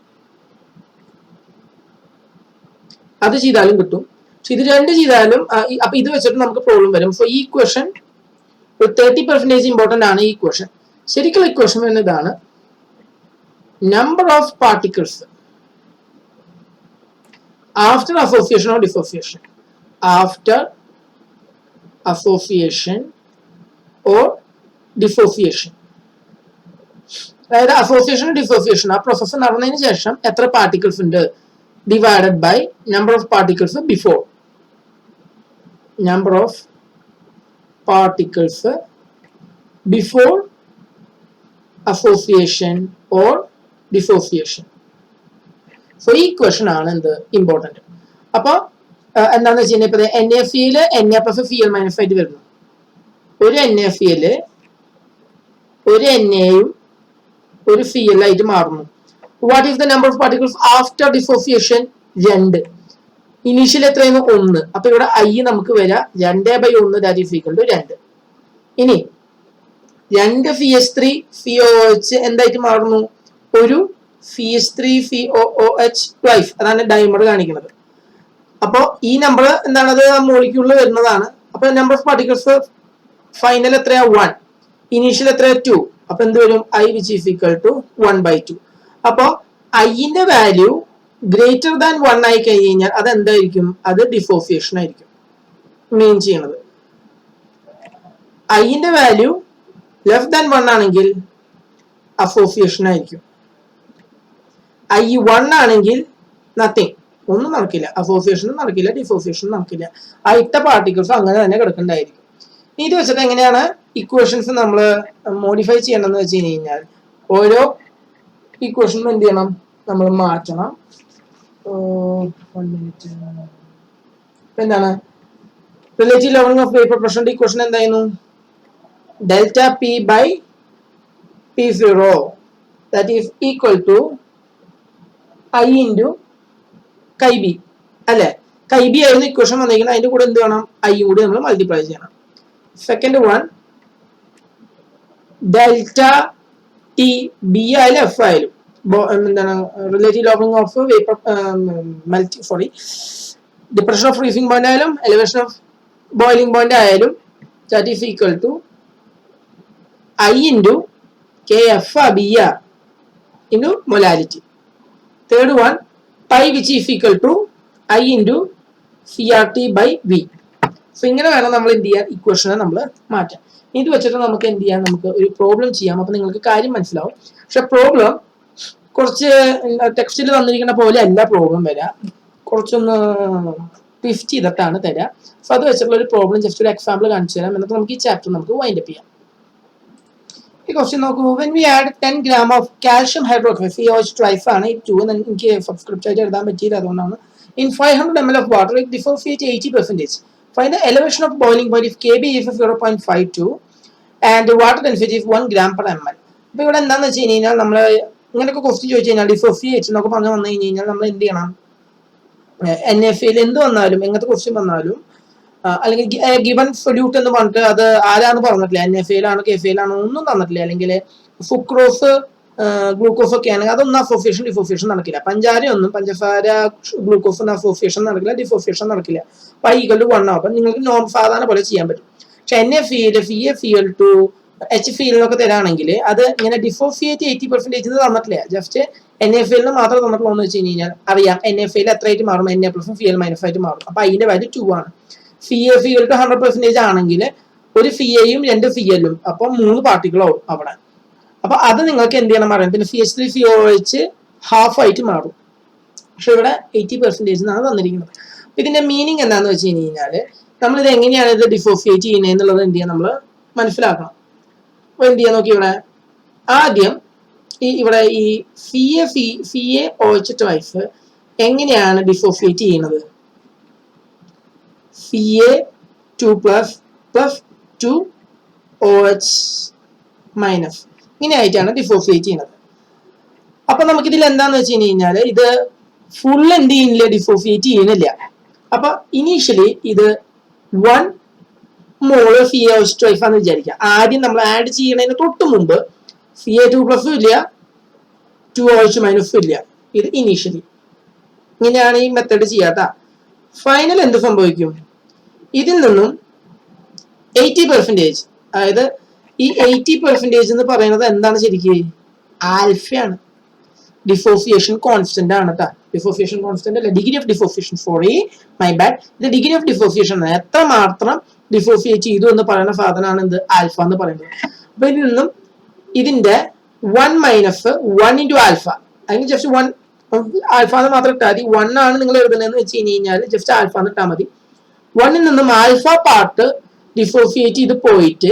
അത് ചെയ്താലും കിട്ടും. പക്ഷെ ഇത് രണ്ട് ചെയ്താലും അപ്പൊ ഇത് വെച്ചിട്ട് നമുക്ക് പ്രോബ്ലം വരും. സോ ഈ ഇക്വേഷൻ ഒരു 30% ഇമ്പോർട്ടന്റ് ആണ്. ഈ ഇക്വേഷൻ ശരിക്കുള്ള ഇക്വേഷൻ എന്നതാണ് number of particles after association or dissociation, after association or dissociation. അതായത് അസോസിയേഷൻ ഡിസോസിയേഷൻ ആ പ്രോസസ് നടന്നതിന് ശേഷം എത്ര പാർട്ടിക്കിൾസ് ഉണ്ട് divided by number of particles before, number of particles before association or dissociation. So ഈ question ആണ് എന്ത് ഇമ്പോർട്ടന്റ്. അപ്പൊ എന്താണെന്ന് വെച്ച് കഴിഞ്ഞാൽ ഇപ്പൊ NaCl Na+Cl- ആയിട്ട് വരുന്നു. ഒരു NaCl ഒരു Na-യും ഒരു Cl ആയിട്ട് മാറുന്നു. What is the number of particles after dissociation? 2. Initial എത്രയാണ്? 1. അപ്പൊ ഇവിടെ I നമുക്ക് വരാം 2/1 ദാറ്റ് ഈസ് ഈക്വൽ ടു 2. ഇനി 2 CH3COOH എന്തായിട്ട് മാറുന്നു? ഒരു CH3COOH ട്വൈസ്, അതാണ് ഡൈമർ കാണിക്കുന്നത്. അപ്പോ ഈ നമ്പർ എന്താണത് മോളിക്യൂളിൽ വരുന്നതാണ്. അപ്പൊ നമ്പർ ഓഫ് പാർട്ടിക്കിൾസ് ഫൈനൽ എത്രയാ? 1. ഇനീഷ്യൽ എത്രയാ? 2. അപ്പൊ എന്ത് വരും? I which is equal to 1/2. അപ്പൊ ഐന്റെ വാല്യൂ ഗ്രേറ്റർ ദാൻ 1 ആയി കഴിഞ്ഞ് കഴിഞ്ഞാൽ അത് എന്തായിരിക്കും? അത് ഡിസോസിയേഷൻ ആയിരിക്കും മീൻ ചെയ്യണത്. ഐന്റെ വാല്യൂ ലെസ് ദാൻ 1 ആണെങ്കിൽ അസോസിയേഷൻ ആയിരിക്കും. I1 ആണെങ്കിൽ നത്തിങ്, ഒന്നും നടക്കില്ല, അസോസിയേഷനും നടക്കില്ല, ഡിസോസിയേഷനും നടക്കില്ല. ആ ഇട്ട പാർട്ടിക്കിൾസ് അങ്ങനെ തന്നെ കിടക്കണ്ടായിരിക്കും. ഇത് വെച്ചിട്ട് എങ്ങനെയാണ് ഇക്വേഷൻസ് നമ്മൾ മോഡിഫൈ ചെയ്യണമെന്ന് വെച്ച് കഴിഞ്ഞാൽ ഓരോ ഇക്വേഷനും എന്ത് ചെയ്യണം? നമ്മൾ മാറ്റണം. എന്താണ് റിലേറ്റീവ് ലെവലിംഗ് ഓഫ് വേപ്പർ പ്രഷറിന്റെ ഇക്വേഷൻ എന്തായിരുന്നു? Delta P by P0 that is equal to I into chi B അല്ലെ? കൈ ബി ആയിരുന്നു ഇക്വേഷൻ വന്നിരിക്കുന്നത്. അതിന്റെ കൂടെ എന്ത് വേണം? ഐ കൂടി നമ്മൾ മൾട്ടിപ്ലൈ ചെയ്യണം. Second one delta T B ആയാലും എഫ് ആയാലും എന്താണ് relative lowering of vapour depression of freezing point ആയാലും എലിവേഷൻ ഓഫ് ബോയിലിംഗ് പോയിന്റ് ആയാലും that is equal to I into K F B R into molality. Third one, pi which is equal to I into CRT by V. So ഇങ്ങനെ വേണം നമ്മൾ എന്ത് ചെയ്യാൻ? ഇക്വേഷനെ നമ്മൾ മാറ്റാം. ഇത് വെച്ചിട്ട് നമുക്ക് എന്ത് ചെയ്യാം? നമുക്ക് ഒരു പ്രോബ്ലം ചെയ്യാം. അപ്പൊ നിങ്ങൾക്ക് കാര്യം മനസ്സിലാവും. പക്ഷെ പ്രോബ്ലം കുറച്ച് ടെക്സ്റ്റിൽ തന്നിരിക്കുന്ന പോലെ അല്ല പ്രോബ്ലം വരാം, കുറച്ചൊന്ന് ട്വിസ്റ്റ് ചെയ്തിട്ടാണ് തരാം. സോ അത് വെച്ചിട്ടുള്ള ഒരു പ്രോബ്ലം ജസ്റ്റ് ഒരു എക്സാമ്പിൾ കാണിച്ചു തരാം. എന്നിട്ട് നമുക്ക് ഈ ചാപ്റ്റർ നമുക്ക് വൈൻഡ് അപ്പ് ചെയ്യാം. ഈ ക്വസ്റ്റ്യൻ നോക്കൂ. when we add 10 gram of calcium hydroxide, COH twice ആണ് 2, എനിക്ക് സബ്സ്ക്രിപ്റ്റ് ആയിട്ട് എഴുതാൻ പറ്റിയില്ല, അതുകൊണ്ടാണ്. in 500 ml of water it dissociates 80%. find the elevation of boiling point if Kb is 0.52 and the water density is 1 gram per ml. അപ്പൊ ഇവിടെ എന്താന്ന് വെച്ച് കഴിഞ്ഞാൽ നമ്മൾ ഇങ്ങനെയൊക്കെ ക്വസ്റ്റ്യൻ ചോദിച്ചു കഴിഞ്ഞാൽ ഡിസോസിയേറ്റ് എന്നൊക്കെ പറഞ്ഞു വന്നു കഴിഞ്ഞാൽ നമ്മൾ എന്ത് ചെയ്യണം? NaCl എന്ത് വന്നാലും, എങ്ങനത്തെ ക്വസ്റ്റ്യൻ വന്നാലും അല്ലെങ്കിൽ ഗിവൻ സൊല്യൂട്ട് എന്ന് പറഞ്ഞിട്ട് അത് ആരാന്ന് പറഞ്ഞിട്ടില്ല, NaCl ആണോ KCl ആണോ ഒന്നും തന്നിട്ടില്ല. അല്ലെങ്കിൽ സുക്രോസ് ഗ്ലൂക്കോസ് ഒക്കെ ആണെങ്കിൽ അതൊന്നും അസോസിയേഷൻ ഡിസോസിയേഷൻ നടക്കില്ല. പഞ്ചസാര ഗ്ലൂക്കോസ് അസോസിയേഷൻ നടക്കില്ല, ഡിസോസിയേഷൻ നടക്കില്ല. പൈ ഈക്വൽ ടു 1 ആവും. അപ്പൊ നിങ്ങൾക്ക് സാധാരണ പോലെ ചെയ്യാൻ പറ്റും. പക്ഷെ NaCl CaCl2 HCl എന്നൊക്കെ തരാണെങ്കിൽ അത് ഇങ്ങനെ ഡിസോസിയേറ്റ് 80% തന്നിട്ടില്ല. ജസ്റ്റ് NaFeL മാത്രം തന്നിട്ടുള്ളതെന്ന് വെച്ച് കഴിഞ്ഞാൽ അറിയാം NaFeL എത്രയായിട്ട് മാറും, Na പ്ലസും Cl മൈനസ് ആയിട്ട് മാറും. അപ്പൊ അതിന്റെ വാല്യൂ 2 ആണ്. Fe 100% ആണെങ്കിൽ ഒരു Feയും 2 Cl അപ്പൊ 3 പാർട്ടിക്കിൾ ആവും അവിടെ. അപ്പൊ അത് നിങ്ങൾക്ക് എന്ത് ചെയ്യണം അറിയാം. പിന്നെ CH3 COOH ഹാഫ് ആയിട്ട് മാറും. പക്ഷെ ഇവിടെ 80% എന്നാണ് തന്നിരിക്കുന്നത്. ഇതിന്റെ മീനിങ് എന്താന്ന് വെച്ച് കഴിഞ്ഞാൽ നമ്മളിത് എങ്ങനെയാണ് ഇത് ഡിസോസിയേറ്റ് ചെയ്യുന്നത് എന്നുള്ളത് എന്ത് ചെയ്യാൻ നമ്മൾ മനസ്സിലാക്കണം. അപ്പൊ എന്ത് ചെയ്യാൻ നോക്കി, ഇവിടെ ആദ്യം ഇവിടെ ഈ CaOH എങ്ങനെയാണ് ഡിസോസിയേറ്റ് ചെയ്യുന്നത്? Ca2++2OH- ഇങ്ങനെയായിട്ടാണ് ഡിസോസിയേറ്റ് ചെയ്യുന്നത്. അപ്പൊ നമുക്കിതിൽ എന്താന്ന് വെച്ച് കഴിഞ്ഞാൽ ഇത് ഫുൾ എന്ത് ചെയ്യുന്നില്ല, ഡിസോസിയേറ്റ് ചെയ്യുന്നില്ല. അപ്പൊ ഇനീഷ്യലി ഇത് 1 മോള് CaOH2 ആണെന്ന് വിചാരിക്കുക. ആദ്യം നമ്മൾ ആഡ് ചെയ്യണതിന് തൊട്ട് മുമ്പ് Ca2+ ഇല്ല, 2OH- ഇല്ല. ഇത് ഇനീഷ്യലി ഇങ്ങനെയാണ് ഈ മെത്തേഡ് ചെയ്യാത്ത. ഫൈനൽ എന്ത് സംഭവിക്കും? ഇതിൽ നിന്നും 80%, അതായത് ഈ 80% എന്ന് പറയുന്നത് എന്താണ് ശരിക്കും? ആൽഫയാണ്. ഡിസോസിയേഷൻ കോൺസ്റ്റന്റ് ആണ് കേട്ടോ. ഡിസോസിയേഷൻ കോൺസ്റ്റന്റ് അല്ല, degree of dissociation. Sorry, my bad. ഇത് ഡിഗ്രി ഓഫ് ഡിസോസിയേഷൻ, എത്ര മാത്രം ഡിസോസിയേറ്റ് ചെയ്തു എന്ന് പറയുന്ന സാധനമാണ് എന്ത്? ആൽഫ എന്ന് പറയുന്നത്. അപ്പൊ ഇതിൽ നിന്നും ഇതിന്റെ 1 മൈനസ് 1 ഇൻറ്റു ആൽഫ, അതിന് ജസ്റ്റ് 1 ആൽഫ എന്ന് മാത്രം ഇട്ടാൽ മതി. 1 ആണ് നിങ്ങൾ എഴുതുന്നതെന്ന് വെച്ച് കഴിഞ്ഞാൽ ജസ്റ്റ് ആൽഫ എന്ന് ഇട്ടാൽ മതി. 1ൽ നിന്നും ആൽഫ പാർട്ട് ഡിസോസിയേറ്റ് ചെയ്ത് പോയിട്ട്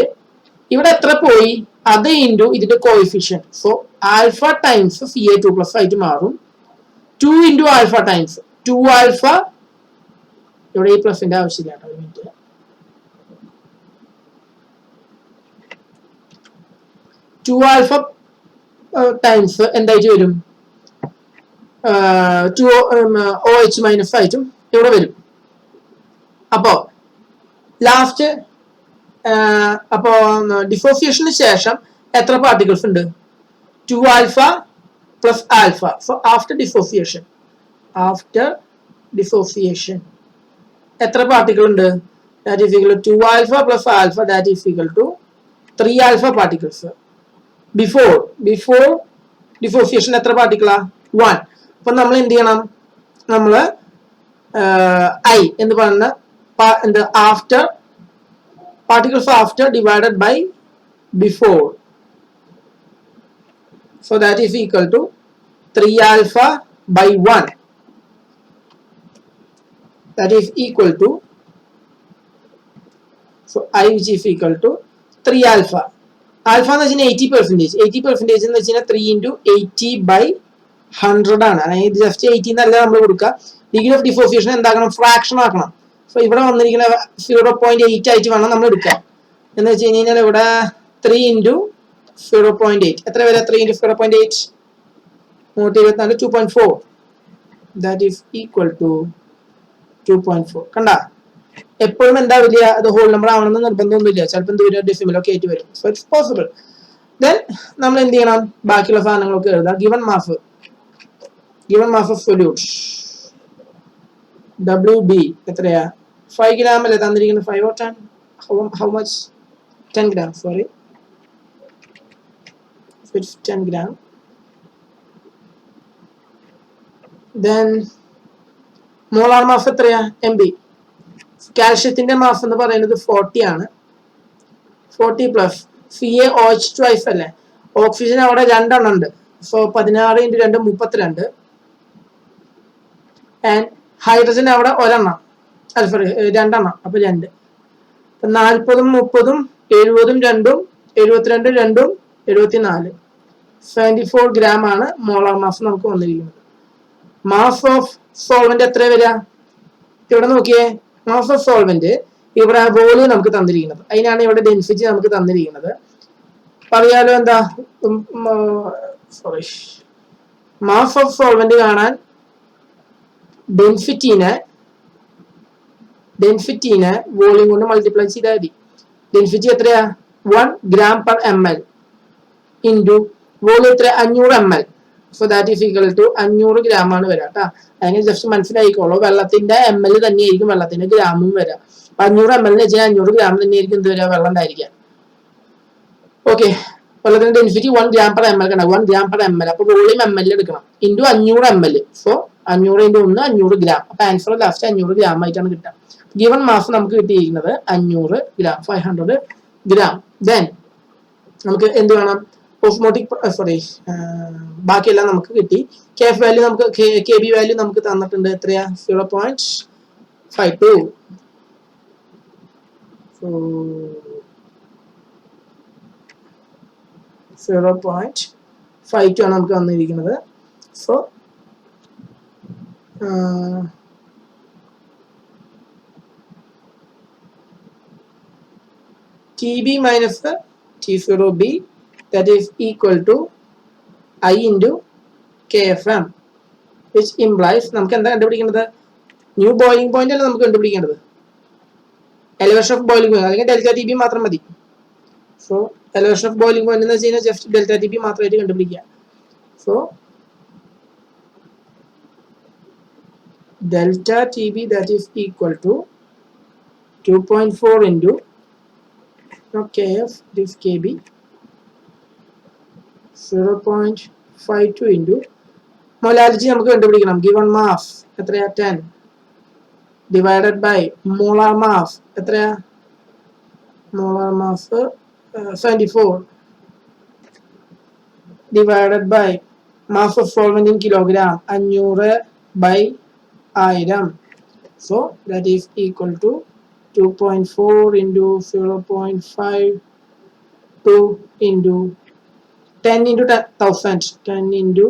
ഇവിടെ എത്ര പോയി? അത് ഇൻറ്റു ഇതിന്റെ coefficient. So alpha times Ca2+ ആയിട്ട് മാറും. 2 ഇൻറ്റു ആൽഫ ടൈംസ് 2 ആൽഫ, ഇവിടെ ഈ പ്ലസിന്റെ ആവശ്യമില്ല കേട്ടോ, ഒരു മിനിറ്റ്. 2 ആൽഫ ടൈംസ് എന്തായിട്ട് വരും? 2OH- ആയിട്ടും ഇവിടെ വരും. അപ്പോ ലാസ്റ്റ് അപ്പോ ഡിസോസിയേഷന് ശേഷം എത്ര പാർട്ടിക്കിൾസ് ഉണ്ട്? 2 alpha plus alpha. So after dissociation എത്ര പാർട്ടിക്കിൾ ഉണ്ട്? That is equal to 2 alpha plus alpha, that is equal to 3 alpha particles. Before dissociation എത്ര പാർട്ടിക്കിളാ? 1. അപ്പൊ നമ്മൾ എന്ത് ചെയ്യണം? നമ്മള് I എന്ന് പറയുന്ന after particles after divided by before. So that is equal to 3 alpha by 1. That is equal to, so I which is equal to 3 alpha. Alpha എന്ന് വെച്ചാൽ 80%. 80% എന്ന് വെച്ചാൽ 3 into 80 by 100 ആണ്. അതായത് ജസ്റ്റ് 80 എന്നല്ല നമ്മൾ കൊടുക്കുക. ഡിഗ്രി ഓഫ് ഡിസോസിയേഷൻ എന്താക്കണം? ഫ്രാക്ഷൻ ആക്കണം. സോ ഇവിടെ വന്നിരിക്കുന്ന 0.8 ആയിട്ട് വേണം നമ്മൾ എടുക്കാൻ. എന്ന് വെച്ച് കഴിഞ്ഞാൽ ഇവിടെ 3 into 0.8 എത്ര വരെ? 3 into 0.8 124, 2.4. That is equal to 2.4. കണ്ട, എപ്പോഴും എന്താ വലിയ അത് ഹോൾ നമ്പർ ആവണമെന്ന് നിർബന്ധമൊന്നുമില്ല. ചിലപ്പോൾ എന്ത് വരും? ഡെസിമൽ ഒക്കെ ആയിട്ട് വരും. So it's possible. ദെൻ നമ്മൾ എന്ത് ചെയ്യണം? ബാക്കിയുള്ള സാധനങ്ങളൊക്കെ എഴുതാം. Given mass of solute WB എത്രയാ? 5 gram അല്ലേ തന്നിരിക്കുന്നത്? 5 or 10? How much? 10 gram, sorry. It's 10 gram. Then molar mass എത്രയാ? MB. കാൽഷ്യത്തിന്റെ മാസ് എന്ന് പറയുന്നത് 40 ആണ്. 40 പ്ലസ് CaOH2 അല്ലേ? ഓക്സിജൻ അവിടെ 2 എണ്ണം ഉണ്ട്. സോ 16 × 2 32. ആൻഡ് ഹൈഡ്രജൻ അവിടെ ഒരെണ്ണം, അല്ല സോറി 2 എണ്ണം, അപ്പൊ 2. 40 30 70 2 72 2 74. 74 gram ആണ് മോളാർ മാസ് നമുക്ക് വന്നിരിക്കുന്നത്. മാസ് ഓഫ് സോൾവെന്റ് എത്ര വരിക? ഇവിടെ നോക്കിയേ, മാസ് ഓഫ് സോൾവെന്റ് ഇവിടെ വോളിയം നമുക്ക് തന്നിരിക്കുന്നത്, അതിനാണ് ഇവിടെ ഡെൻസിറ്റി നമുക്ക് തന്നിരിക്കുന്നത്. പറയാലോ എന്താ? സോറി, മാസ് ഓഫ് സോൾവെന്റ് കാണാൻ ഡെൻസിറ്റിനെ വോളിയം കൊണ്ട് മൾട്ടിപ്ലൈ ചെയ്താൽ മതി. ഡെൻസിറ്റി എത്രയാ? 1 gram per ml into volume എത്ര? 500 ml. So that is equal to 500 gram ആണ് വരിക കേട്ടോ. അതിന് ജസ്റ്റ് മനസ്സിലായിക്കോളൂ, വെള്ളത്തിന്റെ ml തന്നെയായിരിക്കും വെള്ളത്തിന്റെ ഗ്രാമും വരാം. 500 ml എന്ന് വെച്ചാൽ 500 gram തന്നെയായിരിക്കും എന്ത് വരിക? വെള്ളം ഉണ്ടായിരിക്കാം. ഓക്കെ, വെള്ളത്തിന്റെ ഡെൻസിറ്റി 1 gram per ml കണ്ട 1 gram per ml. അപ്പോൾ വോളിയം ml എടുക്കണം ഇൻറ്റു 500 ml. So 500 × 1 500 gram. അപ്പോൾ ആൻസർ ലാസ്റ്റ് 500 gram ആയിട്ടാണ് കിട്ടുക. ഗിവൺ മാസ് നമുക്ക് കിട്ടിയിരിക്കുന്നത് 500 gram, 500 gram. ദെൻ നമുക്ക് എന്ത് വേണം? ഓസ്മോട്ടിക് ബാക്കിയെല്ലാം നമുക്ക് കിട്ടി. KF വാല്യൂ നമുക്ക് KB വാല്യൂ നമുക്ക് തന്നിട്ടുണ്ട്. എത്രയാ? 0.52. സോ 0.52 ആണ് നമുക്ക് തന്നിരിക്കുന്നത്. So TB minus T0B, that is equal to I into KFM, which implies നമുക്ക് എന്താ കണ്ടുപിടിക്കേണ്ടത്? ന്യൂ ബോയിലിംഗ് പോയിന്റ് അല്ല നമുക്ക് കണ്ടുപിടിക്കേണ്ടത്, എലിവേഷൻ ഓഫ് ബോയിലിംഗ് പോയിന്റ്, അല്ലെങ്കിൽ ഡെൽറ്റ ടി ബി മാത്രം മതി. So elevation of boiling point എന്ന് വെച്ച് കഴിഞ്ഞാൽ ജസ്റ്റ് ഡെൽറ്റ ടി ബി മാത്രമായിട്ട് കണ്ടുപിടിക്കുക. So delta T B that is equal to 2.4 into KF, this KB, 0.52 into molarity നമുക്ക് കണ്ടുപിടിക്കണം. given mass എത്രയാ? 10 divided by molar mass എത്രയാ? molar mass 74 divided by mass of solvent in kilogram 500 by 1000. So that is equal to 2.4 into 0.52 into 10 into 1000, 10 into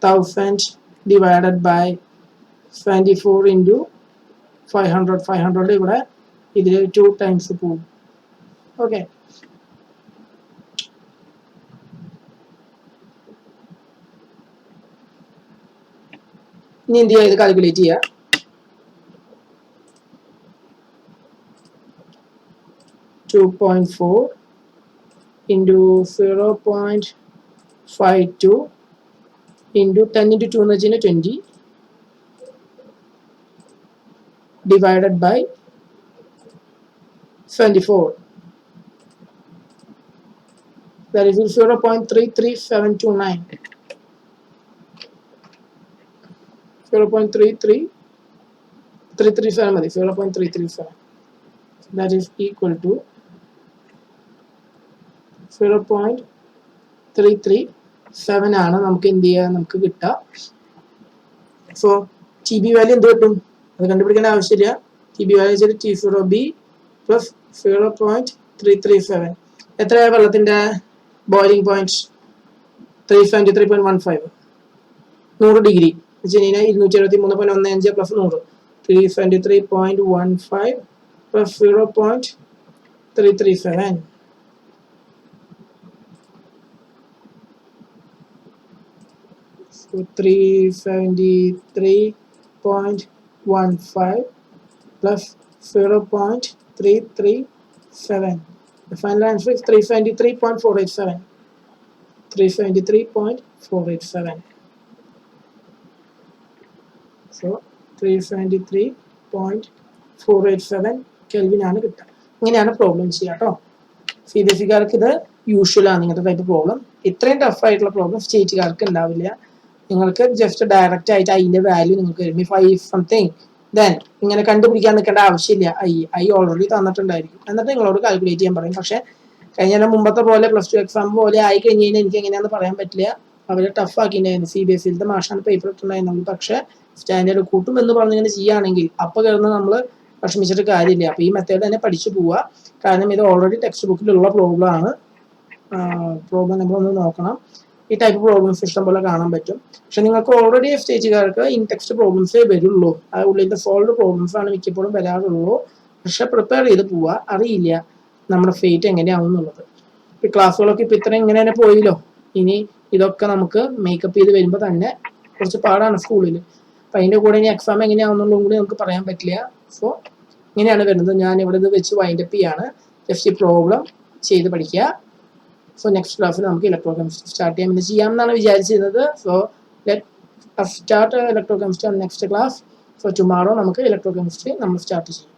1000 divided by 24 into 500. 500 ഇവിടെ ഇതിൽ 2 times പോകും. Okay, ഇനി എന്ത് ചെയ്യുക? ഇത് കാൽക്കുലേറ്റ് ചെയ്യുക. 2.4 into 0.52 into 10 into 2 എന്ന് വെച്ചാൽ 20 divided by 74, that is 0.33729, 0.337 മതി, 0.337, that is equal to 0.337 ആണ് നമുക്ക് എന്ത് ചെയ്യുക? നമുക്ക് കിട്ടുക. സോ ടി ബി വാല്യൂ എന്ത് കിട്ടും? അത് കണ്ടുപിടിക്കേണ്ട ആവശ്യമില്ല. ടി ബി വാല്യൂ വെച്ചിട്ട് T0B പ്ലസ് 0.337. എത്രയാണ് വെള്ളത്തിന്റെ ബോയിലിംഗ് പോയിന്റ്? 373.15, 100 ഡിഗ്രി വെച്ച് കഴിഞ്ഞാൽ 273.15 plus 100, 373.15 plus 0.337. So 373.15 plus 0.337. The final answer is 373.487. 373.487. So 373.487 Kelvin ആണ് കിട്ടുക. ഇങ്ങനെയാണ് പ്രോബ്ലം ചെയ്യുക കേട്ടോ. CBSE-കാർക്ക് ഇത് യൂഷ്വൽ ആണ് ഇങ്ങനത്തെ ടൈപ്പ് പ്രോബ്ലം. ഇത്രയും ടഫ് ആയിട്ടുള്ള പ്രോബ്ലം സ്റ്റേറ്റുകാർക്ക് ഉണ്ടാവില്ല. നിങ്ങൾക്ക് ജസ്റ്റ് ഡയറക്റ്റ് ആയിട്ട് അതിന്റെ വാല്യൂ നിങ്ങൾക്ക് വരും. ഇഫ് ഐ സംതിങ് ദെൻ ഇങ്ങനെ കണ്ടുപിടിക്കാൻ നിൽക്കേണ്ട ആവശ്യമില്ല. ഐ ഓൾറെഡി തന്നിട്ടുണ്ടായിരിക്കും. എന്നിട്ട് നിങ്ങളോട് കാൽക്കുലേറ്റ് ചെയ്യാൻ പറയും. പക്ഷെ കഴിഞ്ഞ മുമ്പത്തെ പോലെ പ്ലസ് 2 എക്സാം പോലെ ആയി കഴിഞ്ഞ് കഴിഞ്ഞാൽ എനിക്ക് എങ്ങനെയാണെന്ന് പറയാൻ പറ്റില്ല. അവരെ ടഫ് ആക്കിയിട്ടുണ്ടായിരുന്നു. CBSE-യിലത്തെ മാഷാണ് പേപ്പർ ഇട്ടുണ്ടായിരുന്നു. പക്ഷെ സ്റ്റാൻഡേർഡ് കൂട്ടും എന്ന് പറഞ്ഞിങ്ങനെ ചെയ്യുകയാണെങ്കിൽ അപ്പോൾ കയറുന്ന നമ്മൾ വിഷമിച്ചിട്ട് കാര്യമില്ല. അപ്പോൾ ഈ മെത്തേഡ് തന്നെ പഠിച്ചു പോവുക. കാരണം ഇത് ഓൾറെഡി ടെക്സ്റ്റ് ബുക്കിലുള്ള പ്രോബ്ലം ആണ്. പ്രോബ്ലം നമ്മളൊന്ന് നോക്കണം. ഈ ടൈപ്പ് പ്രോബ്ലംസ് ഇഷ്ടം പോലെ കാണാൻ പറ്റും. പക്ഷെ നിങ്ങൾക്ക് ഓൾറെഡി സ്റ്റേജുകാർക്ക് ഇൻ ടെക്സ്റ്റ് പ്രോബ്ലംസേ വരുള്ളൂ. ആ ഉള്ളിലത്തെ സോൾവ് പ്രോബ്ലംസ് ആണ് മിക്കപ്പോഴും വരാറുള്ളൂ. പക്ഷെ പ്രിപ്പയർ ചെയ്ത് പോവുക. അറിയില്ല നമ്മുടെ ഫേറ്റ് എങ്ങനെയാവും എന്നുള്ളത്. ഈ ക്ലാസ്സുകളൊക്കെ ഇപ്പം ഇത്രയും ഇങ്ങനെ തന്നെ പോയില്ലോ. ഇനി ഇതൊക്കെ നമുക്ക് മേക്കപ്പ് ചെയ്ത് വരുമ്പോൾ തന്നെ കുറച്ച് പാടാണ് സ്കൂളിൽ. അപ്പം അതിൻ്റെ കൂടെ ഇനി എക്സാം എങ്ങനെയാവുന്നുള്ളതും കൂടി നമുക്ക് പറയാൻ പറ്റില്ല. സോ ഇങ്ങനെയാണ് വരുന്നത്. ഞാൻ ഇവിടെ ഇത് വെച്ച് വൈൻഡപ്പ് ചെയ്യാണ്. ജസ്റ്റ് ഈ പ്രോബ്ലം ചെയ്ത് പഠിക്കുക. സോ നെക്സ്റ്റ് ക്ലാസ്സിൽ നമുക്ക് ഇലക്ട്രോ കെമിസ്ട്രി സ്റ്റാർട്ട് ചെയ്യാമെന്നാണ് വിചാരിച്ചിരുന്നത്. So let start electro chemistry next class. So tomorrow നമുക്ക് ഇലക്ട്രോ കെമിസ്ട്രി നമ്മൾ സ്റ്റാർട്ട് ചെയ്യും.